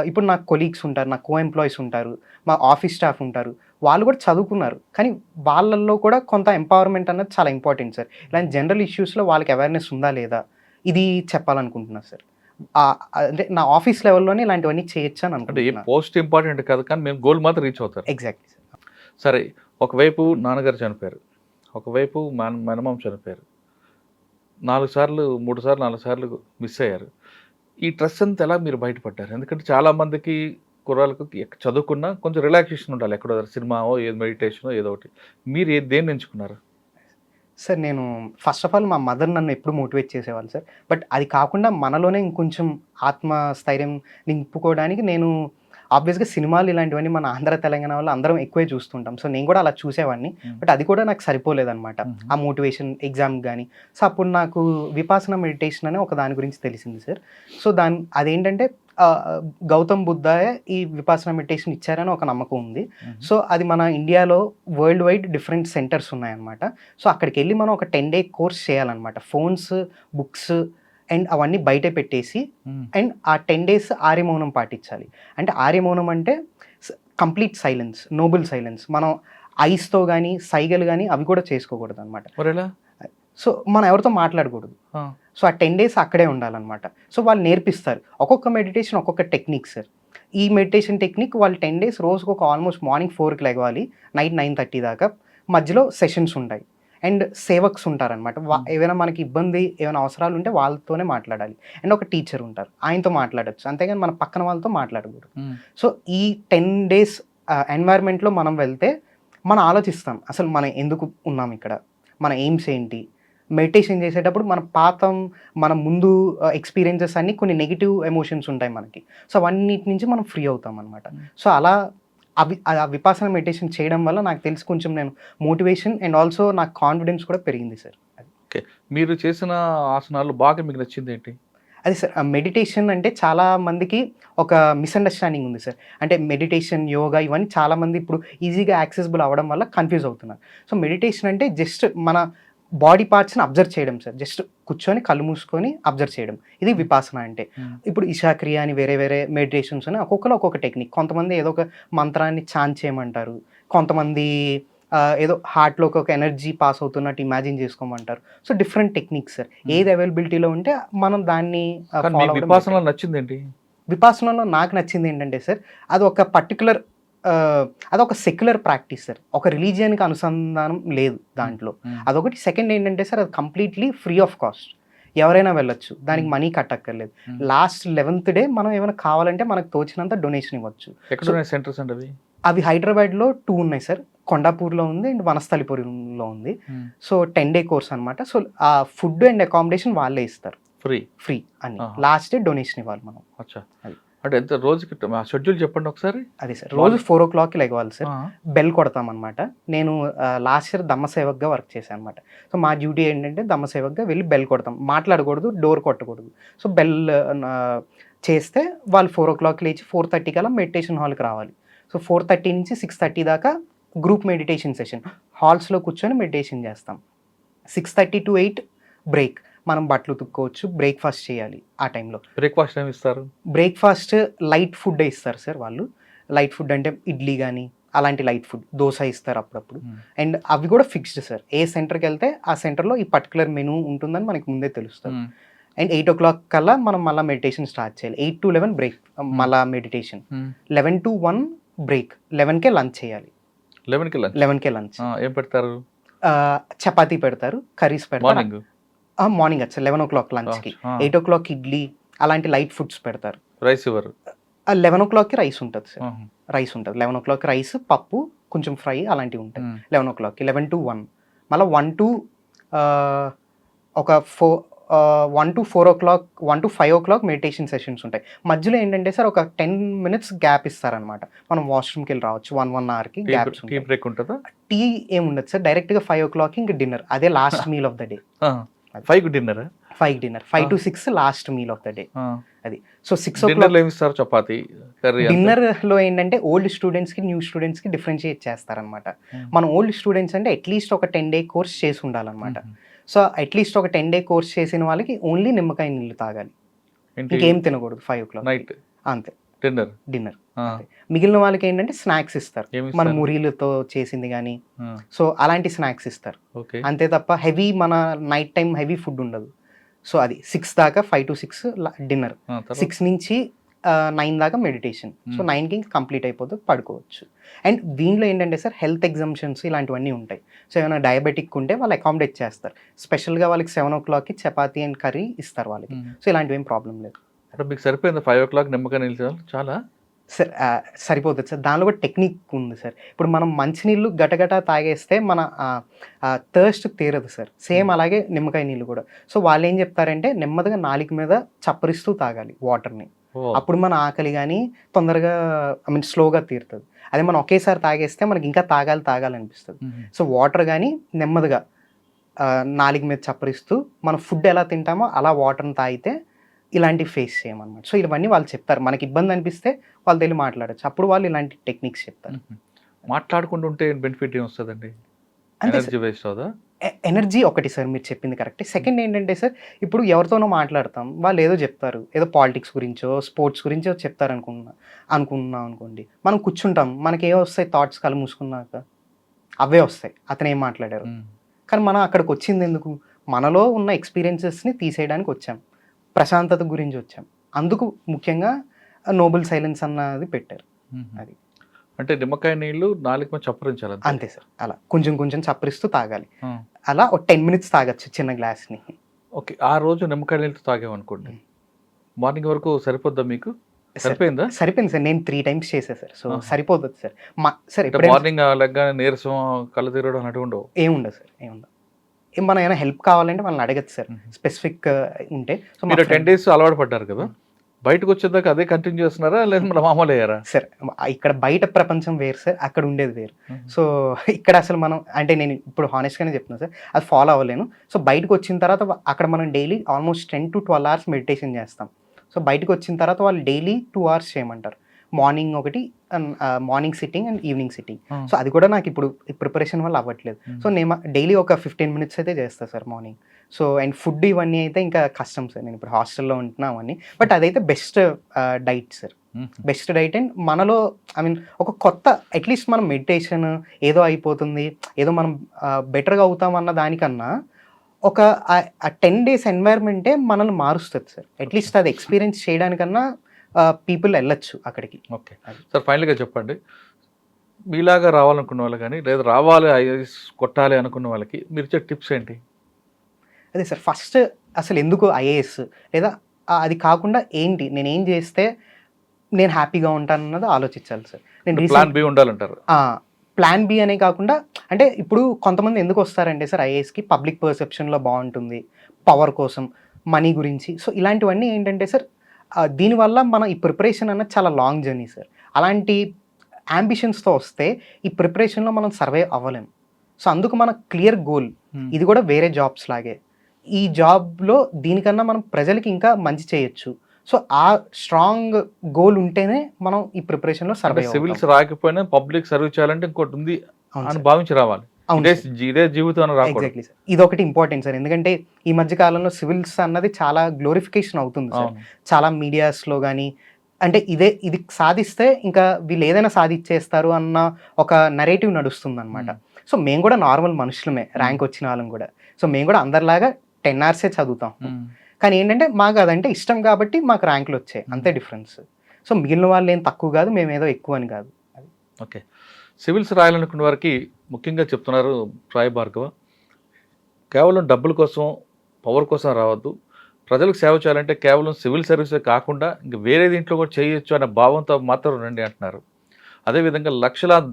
ఇప్పుడు నాకు కొలీగ్స్ ఉంటారు, నా కో ఎంప్లాయీస్ ఉంటారు, మా ఆఫీస్ స్టాఫ్ ఉంటారు, వాళ్ళు కూడా చదువుకున్నారు, కానీ వాళ్ళల్లో కూడా కొంత ఎంపవర్మెంట్ అన్నది చాలా ఇంపార్టెంట్ సార్. ఇలాంటి జనరల్ ఇష్యూస్లో వాళ్ళకి అవేర్నెస్ ఉందా లేదా, ఇది చెప్పాలనుకుంటున్నాను సార్. అంటే నా ఆఫీస్ లెవెల్లోనే ఇలాంటివన్నీ చేయొచ్చు అని అంటే ఏ అనుకుంటున్నాను. పోస్ట్ ఇంపార్టెంట్ కాదు, కానీ మేము గోల్ మాత్రం రీచ్ అవుతారు. Exactly sir. సరే, ఒకవైపు నాన్నగారు చనిపోయారు, ఒకవైపు మేనమామ చనిపోయారు, 4 సార్లు 3 సార్లు 4 సార్లు మిస్ అయ్యారు. ఈ స్ట్రెస్ అంతా ఎలా మీరు బయటపడ్డారు? ఎందుకంటే చాలామందికి కుర్రాళ్ళకు చదువుకున్నా కొంచెం రిలాక్సేషన్ ఉండాలి, ఎక్కడో సినిమావో ఏదో మెడిటేషనో ఏదో ఒకటి. మీరు దేన్ని ఎంచుకున్నారు? సార్ నేను ఫస్ట్ ఆఫ్ ఆల్ మా మదర్ నన్ను ఎప్పుడు మోటివేట్ చేసేవాళ్ళు సార్. బట్ అది కాకుండా మనలోనే ఇంకొంచెం ఆత్మస్థైర్యం నింపుకోవడానికి నేను ఆబ్వియస్గా సినిమాలు ఇలాంటివన్నీ మన ఆంధ్ర తెలంగాణ వాళ్ళు అందరం ఎక్కువే చూస్తుంటాం. సో నేను కూడా అలా చూసేవాడిని. బట్ అది కూడా నాకు సరిపోలేదన్నమాట, ఆ మోటివేషన్ ఎగ్జామ్కి కానీ. సో అప్పుడు నాకు విపాసన మెడిటేషన్ అనే ఒక దాని గురించి తెలిసింది సార్. సో అదేంటంటే గౌతమ్ బుద్ధయే ఈ విపాసన మెడిటేషన్ ఇచ్చారని ఒక నమ్మకం ఉంది. సో అది మన ఇండియాలో వరల్డ్ వైడ్ డిఫరెంట్ సెంటర్స్ ఉన్నాయన్నమాట. సో అక్కడికి వెళ్ళి మనం ఒక 10 డే కోర్స్ చేయాలన్నమాట. ఫోన్స్, బుక్స్ అండ్ అవన్నీ బయట పెట్టేసి, అండ్ ఆ 10 డేస్ ఆర్యమౌనం పాటించాలి. అంటే ఆర్యమౌనం అంటే కంప్లీట్ సైలెన్స్, నోబుల్ సైలెన్స్. మనం ఐస్తో కానీ సైగలు కానీ అవి కూడా చేసుకోకూడదు అనమాట. సో మనం ఎవరితో మాట్లాడకూడదు. సో ఆ 10 డేస్ అక్కడే ఉండాలన్నమాట. సో వాళ్ళు నేర్పిస్తారు, ఒక్కొక్క మెడిటేషన్ ఒక్కొక్క టెక్నిక్ సార్. ఈ మెడిటేషన్ టెక్నిక్ వాళ్ళు 10 డేస్ రోజుకు ఒక ఆల్మోస్ట్ మార్నింగ్ 4కి లెగవాలి, నైట్ 9:30 దాకా. మధ్యలో సెషన్స్ ఉంటాయి అండ్ సేవక్స్ ఉంటారనమాట. ఏమైనా మనకి ఇబ్బంది, ఏమైనా అవసరాలు ఉంటే వాళ్ళతోనే మాట్లాడాలి. అండ్ ఒక టీచర్ ఉంటారు, ఆయనతో మాట్లాడచ్చు, అంతేగాని మన పక్కన వాళ్ళతో మాట్లాడకూడదు. సో ఈ 10 డేస్ ఎన్వైర్న్మెంట్లో మనం వెళ్తే మనం ఆలోచిస్తాం, అసలు మనం ఎందుకు ఉన్నాం ఇక్కడ, మన ఎయిమ్స్ ఏంటి. మెడిటేషన్ చేసేటప్పుడు మన ముందు ఎక్స్పీరియన్సెస్ అన్నీ కొన్ని నెగిటివ్ ఎమోషన్స్ ఉంటాయి మనకి. సో అవన్నిటి నుంచి మనం ఫ్రీ అవుతాం అనమాట. సో అలా ఆ విపాసన మెడిటేషన్ చేయడం వల్ల నాకు తెలిసి కొంచెం నేను మోటివేషన్ అండ్ ఆల్సో నాకు కాన్ఫిడెన్స్ కూడా పెరిగింది సార్. ఓకే, మీరు చేసిన ఆసనాలు బాగా మీకు నచ్చింది ఏంటి? అది సార్, మెడిటేషన్ అంటే చాలా మందికి ఒక మిస్అండర్స్టాండింగ్ ఉంది సార్. అంటే మెడిటేషన్, యోగా ఇవన్నీ చాలామంది ఇప్పుడు ఈజీగా యాక్సెసిబుల్ అవ్వడం వల్ల కన్ఫ్యూజ్ అవుతున్నారు. సో మెడిటేషన్ అంటే జస్ట్ మన బాడీ పార్ట్స్ని అబ్జర్వ్ చేయడం సార్. జస్ట్ కూర్చొని కళ్ళు మూసుకొని అబ్జర్వ్ చేయడం, ఇది విపాసన అంటే. ఇప్పుడు ఇషాక్రియ అని వేరే వేరే మెడిటేషన్స్ అని ఒక్కొక్కరు ఒక్కొక్క టెక్నిక్. కొంతమంది ఏదో ఒక మంత్రాన్ని చాంట్ చేయమంటారు, కొంతమంది ఏదో హార్ట్లోకి ఒక ఎనర్జీ పాస్ అవుతున్నట్టు ఇమాజిన్ చేసుకోమంటారు. So different techniques sir. ఏది అవైలబిలిటీలో ఉంటే మనం దాన్ని విపాసనలో నచ్చింది ఏంటి? విపాసనలో నాకు నచ్చింది ఏంటంటే సార్, అది ఒక పర్టికులర్ అదొక సెక్యులర్ ప్రాక్టీస్ సార్. ఒక రిలీజియన్కి అనుసంధానం లేదు దాంట్లో, అదొకటి. సెకండ్ ఏంటంటే సార్, అది కంప్లీట్లీ ఫ్రీ ఆఫ్ కాస్ట్, ఎవరైనా వెళ్ళొచ్చు, దానికి మనీ కట్టక్కర్లేదు. లాస్ట్ 11th డే మనం ఏమైనా కావాలంటే మనకు తోచినంత డొనేషన్ ఇవ్వచ్చు. సెంటర్స్ అంటే అవి హైదరాబాద్లో 2 ఉన్నాయి సార్. కొండాపూర్లో ఉంది అండ్ వనస్థలిపురంలో ఉంది. సో 10 డే కోర్స్ అనమాట. సో ఆ ఫుడ్ అండ్ అకామిడేషన్ వాళ్ళే ఇస్తారు, ఫ్రీ అని. లాస్ట్ డే డొనేషన్ ఇవ్వాలి మనం. అంటే ఎంత రోజుకి షెడ్యూల్ చెప్పండి ఒకసారి. అదే సార్, రోజు 4 o'clockకి లెగవాలి సార్. బెల్ కొడతాం అనమాట. నేను లాస్ట్ ఇయర్ దమ్మసేవక్గా వర్క్ చేశాను అనమాట. సో మా డ్యూటీ ఏంటంటే దమ్మసేవక్గా వెళ్ళి బెల్ కొడతాం, మాట్లాడకూడదు, డోర్ కొట్టకూడదు. సో బెల్ చేస్తే వాళ్ళు 4 o'clock లేచి 4:30 కల్లా మెడిటేషన్ హాల్కి రావాలి. సో 4:30 నుంచి 6:30 దాకా గ్రూప్ మెడిటేషన్ సెషన్, హాల్స్లో కూర్చొని మెడిటేషన్ చేస్తాం. 6:30 to 8 బ్రేక్, మనం బట్టలు ఉతుక్కోవచ్చు, బ్రేక్ఫాస్ట్ చేయాలి. ఆ టైంలో బ్రేక్ఫాస్ట్ ఏమి ఇస్తారు? బ్రేక్ఫాస్ట్ లైట్ ఫుడ్ ఇస్తారు సార్ వాళ్ళు. లైట్ ఫుడ్ అంటే ఇడ్లీ కానీ అలాంటి లైట్ ఫుడ్, దోశ ఇస్తారు అప్పుడప్పుడు. అండ్ అవి కూడా ఫిక్స్డ్ సార్. ఏ సెంటర్కి వెళ్తే ఆ సెంటర్లో ఈ పర్టికులర్ మెనూ ఉంటుందని మనకి ముందే తెలుస్తుంది. అండ్ 8 o'clock కల్లా మనం మళ్ళీ మెడిటేషన్ స్టార్ట్ చేయాలి. 8 to 11 బ్రేక్, మళ్ళీ మెడిటేషన్. 11 to 1 బ్రేక్, 11కే లంచ్ చేయాలి. 11కి లంచ్ 11కే లంచ్. ఏం పెడతారు చపాతీ పెడతారు, కర్రీస్ పెడతారు. మార్నింగ్ మార్నింగ్ వచ్చి 11 లంచ్కి, 8 ఇడ్లీ అలాంటి లైట్ ఫుడ్స్ పెడతారు. రైస్ ఇవ్వరు 11కి రైస్ ఉంటుంది సార్. రైస్ ఉంటుంది 11కి రైస్, పప్పు, కొంచెం ఫ్రై అలాంటివి ఉంటాయి 11కి. 11 to 1, మళ్ళీ 1 to ఒక 1 to 4 o'clock, 1 to 5 o'clock meditation sessions ఉంటాయి. మధ్యలో ఏంటంటే సార్ ఒక 10 minutes గ్యాప్ ఇస్తారనమాట. మనం వాష్రూమ్కి వెళ్ళి రావచ్చు 1 hourకి గ్యాప్స్. టీ బ్రేక్ ఉంటుందా? టీ ఏముండదు సార్, డైరెక్ట్గా 5 o'clock ఇంక డిన్నర్. అదే last meal of the day. 5కి dinner, 5 dinner, 5 to 6 last meal of the day. అది. సో 6 o'clock డిన్నర్లో ఏమి ఇస్తారు? చపాతీ, కర్రీ. డిన్నర్లో ఏంటంటే ఓల్డ్ స్టూడెంట్స్కి, న్యూ స్టూడెంట్స్కి డిఫరెన్షియేట్ చేస్తారనమాట. మనం ఓల్డ్ స్టూడెంట్స్ అంటే అట్లీస్ట్ ఒక 10 day కోర్స్ చేసి ఉండాలన్నమాట. సో అట్లీస్ట్ ఒక 10 day కోర్స్ చేసిన వాళ్ళకి ఓన్లీ నిమ్మకాయ నీళ్ళు తాగాలి, ఇంకేం తినకూడదు 5 o'clock నైట్. అంతే డిన్నర్. మిగిలిన వాళ్ళకి ఏంటంటే స్నాక్స్ ఇస్తారు, మన మురీలతో చేసింది కానీ, సో అలాంటి స్నాక్స్ ఇస్తారు అంతే తప్ప హెవీ మన నైట్ టైం హెవీ ఫుడ్ ఉండదు. సో అది 6 దాకా, 5 to 6 డిన్నర్, 6 నుంచి 9 దాకా మెడిటేషన్. సో 9కి ఇంకా కంప్లీట్ అయిపోతుంది, పడుకోవచ్చు. అండ్ దీనిలో ఏంటంటే సార్ హెల్త్ ఎగ్జామ్షన్స్ ఇలాంటివన్నీ ఉంటాయి. సో ఏమైనా డయాబెటిక్ ఉంటే వాళ్ళు అకామిడేట్ చేస్తారు. స్పెషల్గా వాళ్ళకి 7 o'clockకి చపాతీ అండ్ కర్రీ ఇస్తారు వాళ్ళకి. సో ఇలాంటివి ఏం ప్రాబ్లం లేదు. మీకు సరిపోయింది 5 o'clock నిమ్మకాయ నీళ్ళు చాలా సార్? సరిపోతుంది సార్. దానిలో కూడా టెక్నిక్ ఉంది సార్. ఇప్పుడు మనం మంచినీళ్ళు గటగట తాగేస్తే మన థర్స్ట్ తీరదు సార్. సేమ్ అలాగే నిమ్మకాయ నీళ్ళు కూడా. సో వాళ్ళు ఏం చెప్తారంటే నెమ్మదిగా నాలుక మీద చప్పరిస్తూ తాగాలి వాటర్ని. అప్పుడు మన ఆకలి కానీ తొందరగా స్లోగా తీరుతుంది. అదే మనం ఒకేసారి తాగేస్తే మనకి ఇంకా తాగాలనిపిస్తుంది. సో వాటర్ కానీ నెమ్మదిగా నాలుక మీద చప్పరిస్తూ మనం ఫుడ్ ఎలా తింటామో అలా వాటర్ని తాగితే ఇలాంటివి ఫేస్ చేయమన్నమాట. సో ఇవన్నీ వాళ్ళు చెప్తారు. మనకి ఇబ్బంది అనిపిస్తే వాళ్ళు తెలియ మాట్లాడచ్చు, అప్పుడు వాళ్ళు ఇలాంటి టెక్నిక్స్ చెప్తారు. మాట్లాడుకుంటుంటే బెనిఫిట్ ఏం వస్తుందండి? ఎనర్జీ వేస్ట్ అవుదా? ఎనర్జీ ఒకటి సార్, మీరు చెప్పింది కరెక్ట్. సెకండ్ ఏంటంటే సార్, ఇప్పుడు ఎవరితోనో మాట్లాడతాం, వాళ్ళు ఏదో చెప్తారు, ఏదో పాలిటిక్స్ గురించో స్పోర్ట్స్ గురించో చెప్తారు అనుకున్నాం అనుకోండి, మనం కూర్చుంటాం, మనకి ఏ వస్తాయి థాట్స్ కళ్ళు మూసుకున్నాక అవే వస్తాయి, అతను ఏం మాట్లాడారు. కానీ మనం అక్కడికి వచ్చింది ఎందుకు? మనలో ఉన్న ఎక్స్పీరియన్సెస్ని తీసేయడానికి వచ్చాం, ప్రశాంతత గురించి వచ్చాం. అందుకు ముఖ్యంగా నోబుల్ సైలెన్స్ అన్నది పెట్టారు. అది అంటే నిమ్మకాయ నీళ్ళు నాలుగు మీద చప్పరించాలి అంతే సార్. అలా కొంచెం కొంచెం చప్పరిస్తూ తాగాలి. అలా ఒక 10 minutes తాగొచ్చు చిన్న గ్లాస్ని. ఓకే. ఆ రోజు నిమ్మకాయ నీళ్ళతో తాగామనుకోండి, మార్నింగ్ వరకు సరిపోద్దా మీకు? సరిపోయిందా? సరిపోయింది సార్. నేను 3 times చేసా సార్. సో సరిపోతుంది సార్. సార్ మార్నింగ్ లెగ్గానే నీరసం, కళ్ళు తిరగడం అన్నట్టు ఉండవు? ఏముండదు సార్, ఏముండదు. మనం ఏమైనా హెల్ప్ కావాలంటే వాళ్ళని అడగచ్చు సార్, స్పెసిఫిక్ ఉంటే. సో మీరు 10 days అలవాటు పడ్డారు కదా, బయటకు వచ్చేదాకా అదే కంటిన్యూ చేస్తున్నారా లేదా మన మామూలు అయ్యారా? సార్ ఇక్కడ బయట ప్రపంచం వేరు సార్, అక్కడ ఉండేది వేరు. సో ఇక్కడ అసలు మనం అంటే నేను ఇప్పుడు హానెస్ట్గానే చెప్తున్నాను సార్, అది ఫాలో అవ్వలేను. సో బయటకు వచ్చిన తర్వాత అక్కడ మనం daily almost 10 to 12 hours meditation చేస్తాం. సో బయటకు వచ్చిన తర్వాత వాళ్ళు డైలీ 2 hours చేయమంటారు. మార్నింగ్ ఒకటి, morning sitting and evening sitting. So అది కూడా నాకు ఇప్పుడు ప్రిపరేషన్ వల్ల అవ్వట్లేదు. సో నేను డైలీ ఒక 15 minutes అయితే చేస్తాను sir morning. So and food ఇవన్నీ అయితే ఇంకా కష్టం సార్, నేను ఇప్పుడు హాస్టల్లో ఉంటున్నా అవన్నీ. బట్ అదైతే best diet sir, best diet. And మనలో ఒక కొత్త అట్లీస్ట్ మనం మెడిటేషన్ ఏదో అయిపోతుంది, ఏదో మనం బెటర్గా అవుతామన్న దానికన్నా ఒక 10 days ఎన్వైర్న్మెంటే మనల్ని మారుస్తుంది సార్. అట్లీస్ట్ అది ఎక్స్పీరియన్స్ చేయడానికన్నా పీపుల్ వెళ్ళొచ్చు అక్కడికి. ఓకే సార్, ఫైనల్గా చెప్పండి, మీలాగా రావాలనుకున్న వాళ్ళు కానీ లేదా రావాలి ఐఏఎస్ కొట్టాలి అనుకున్న వాళ్ళకి మీరు ఇచ్చే టిప్స్ ఏంటి? అదే సార్, ఫస్ట్ అసలు ఎందుకు ఐఏఎస్, లేదా అది కాకుండా ఏంటి, నేనేం చేస్తే నేను హ్యాపీగా ఉంటానన్నది ఆలోచించాలి సార్. నేను ప్లాన్ బి ఉండాలంటారు. ప్లాన్ బి అనే కాకుండా, అంటే ఇప్పుడు కొంతమంది ఎందుకు వస్తారంటే సార్ ఐఏఎస్కి, పబ్లిక్ పర్సెప్షన్లో బాగుంటుంది, పవర్ కోసం, మనీ గురించి. సో ఇలాంటివన్నీ ఏంటంటే సార్, దీనివల్ల మన ఈ ప్రిపరేషన్ అన్నది చాలా లాంగ్ జర్నీ సార్. అలాంటి అంబిషన్స్తో వస్తే ఈ ప్రిపరేషన్లో మనం సర్వైవ్ అవ్వలేం. సో అందుకు మన క్లియర్ గోల్, ఇది కూడా వేరే జాబ్స్ లాగే, ఈ జాబ్లో దీనికన్నా మనం ప్రజలకి ఇంకా మంచి చేయొచ్చు. సో ఆ స్ట్రాంగ్ గోల్ ఉంటేనే మనం ఈ ప్రిపరేషన్లో సర్వైవ్. సివిల్స్ రాకపోయినా పబ్లిక్ సర్వీస్ చేయాలంటే ఇంకోటి ఉంది అని భావించి రావాలి. ఇదే జీవితం. ఎగ్జాక్ట్లీ సార్, ఇదొకటి ఇంపార్టెంట్ సార్. ఎందుకంటే ఈ మధ్య కాలంలో సివిల్స్ అన్నది చాలా గ్లోరిఫికేషన్ అవుతుంది సార్, చాలా మీడియాస్లో కానీ. అంటే ఇది సాధిస్తే ఇంకా వీళ్ళు ఏదైనా సాధించేస్తారు అన్న ఒక నెరేటివ్ నడుస్తుంది అనమాట. సో మేము కూడా నార్మల్ మనుషులమే, ర్యాంక్ వచ్చిన వాళ్ళం కూడా. సో మేము కూడా అందరిలాగా 10 hours చదువుతాం. కానీ ఏంటంటే మాకు అదంటే ఇష్టం కాబట్టి మాకు ర్యాంకులు వచ్చాయి, అంతే డిఫరెన్స్. సో మిగిలిన వాళ్ళు ఏం తక్కువ కాదు, మేము ఏదో ఎక్కువ అని కాదు. ఓకే సివిల్స్ రాయాలనుకున్న వారికి ముఖ్యంగా చెప్తున్నారు సాయి భార్గవ, కేవలం డబ్బుల కోసం, పవర్ కోసం రావద్దు. ప్రజలకు సేవ చేయాలంటే కేవలం సివిల్ సర్వీసే కాకుండా ఇంక వేరే దీంట్లో కూడా చేయొచ్చు అనే భావంతో మాత్రం రండి అంటున్నారు. అదేవిధంగా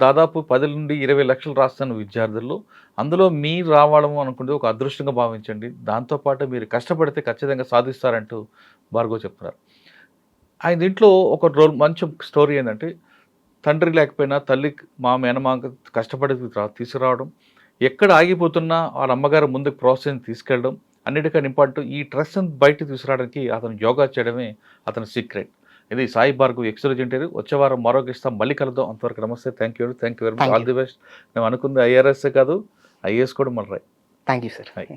దాదాపు 10 నుండి 20 లక్షలు రాస్తున్న విద్యార్థుల్లో అందులో మీరు రావడం అనుకుంటే ఒక అదృష్టంగా భావించండి. దాంతోపాటు మీరు కష్టపడితే ఖచ్చితంగా సాధిస్తారంటూ భార్గవ్ చెప్తున్నారు. ఆయన దీంట్లో ఒక మంచి స్టోరీ ఏంటంటే, తండ్రి లేకపోయినా తల్లి మేనమామ కష్టపడి తీసుకురావడం, ఎక్కడ ఆగిపోతున్నా వాళ్ళ అమ్మగారు ముందుకు ప్రోత్సహించి తీసుకెళ్ళడం, అన్నిటికన్నా ఇంపార్టెంట్ ఈ స్ట్రెస్‌ని బయటికి తీసుకురావడానికి అతను యోగా చేయడమే అతని సీక్రెట్. ఇది సాయి భార్గవ్ ఎక్స్‌లెంట్ ఇంటర్వ్యూ. వచ్చే వారం మరో గెస్ట్‌తో మళ్ళీ కలుద్దాం. అంతవరకు నమస్తే. Thank you very much. All the best. మేము అనుకుంది ఐఆర్ఎస్ఏ కాదు, ఐఏఎస్ కూడా మళ్ళీ. Thank you sir. హాయ్.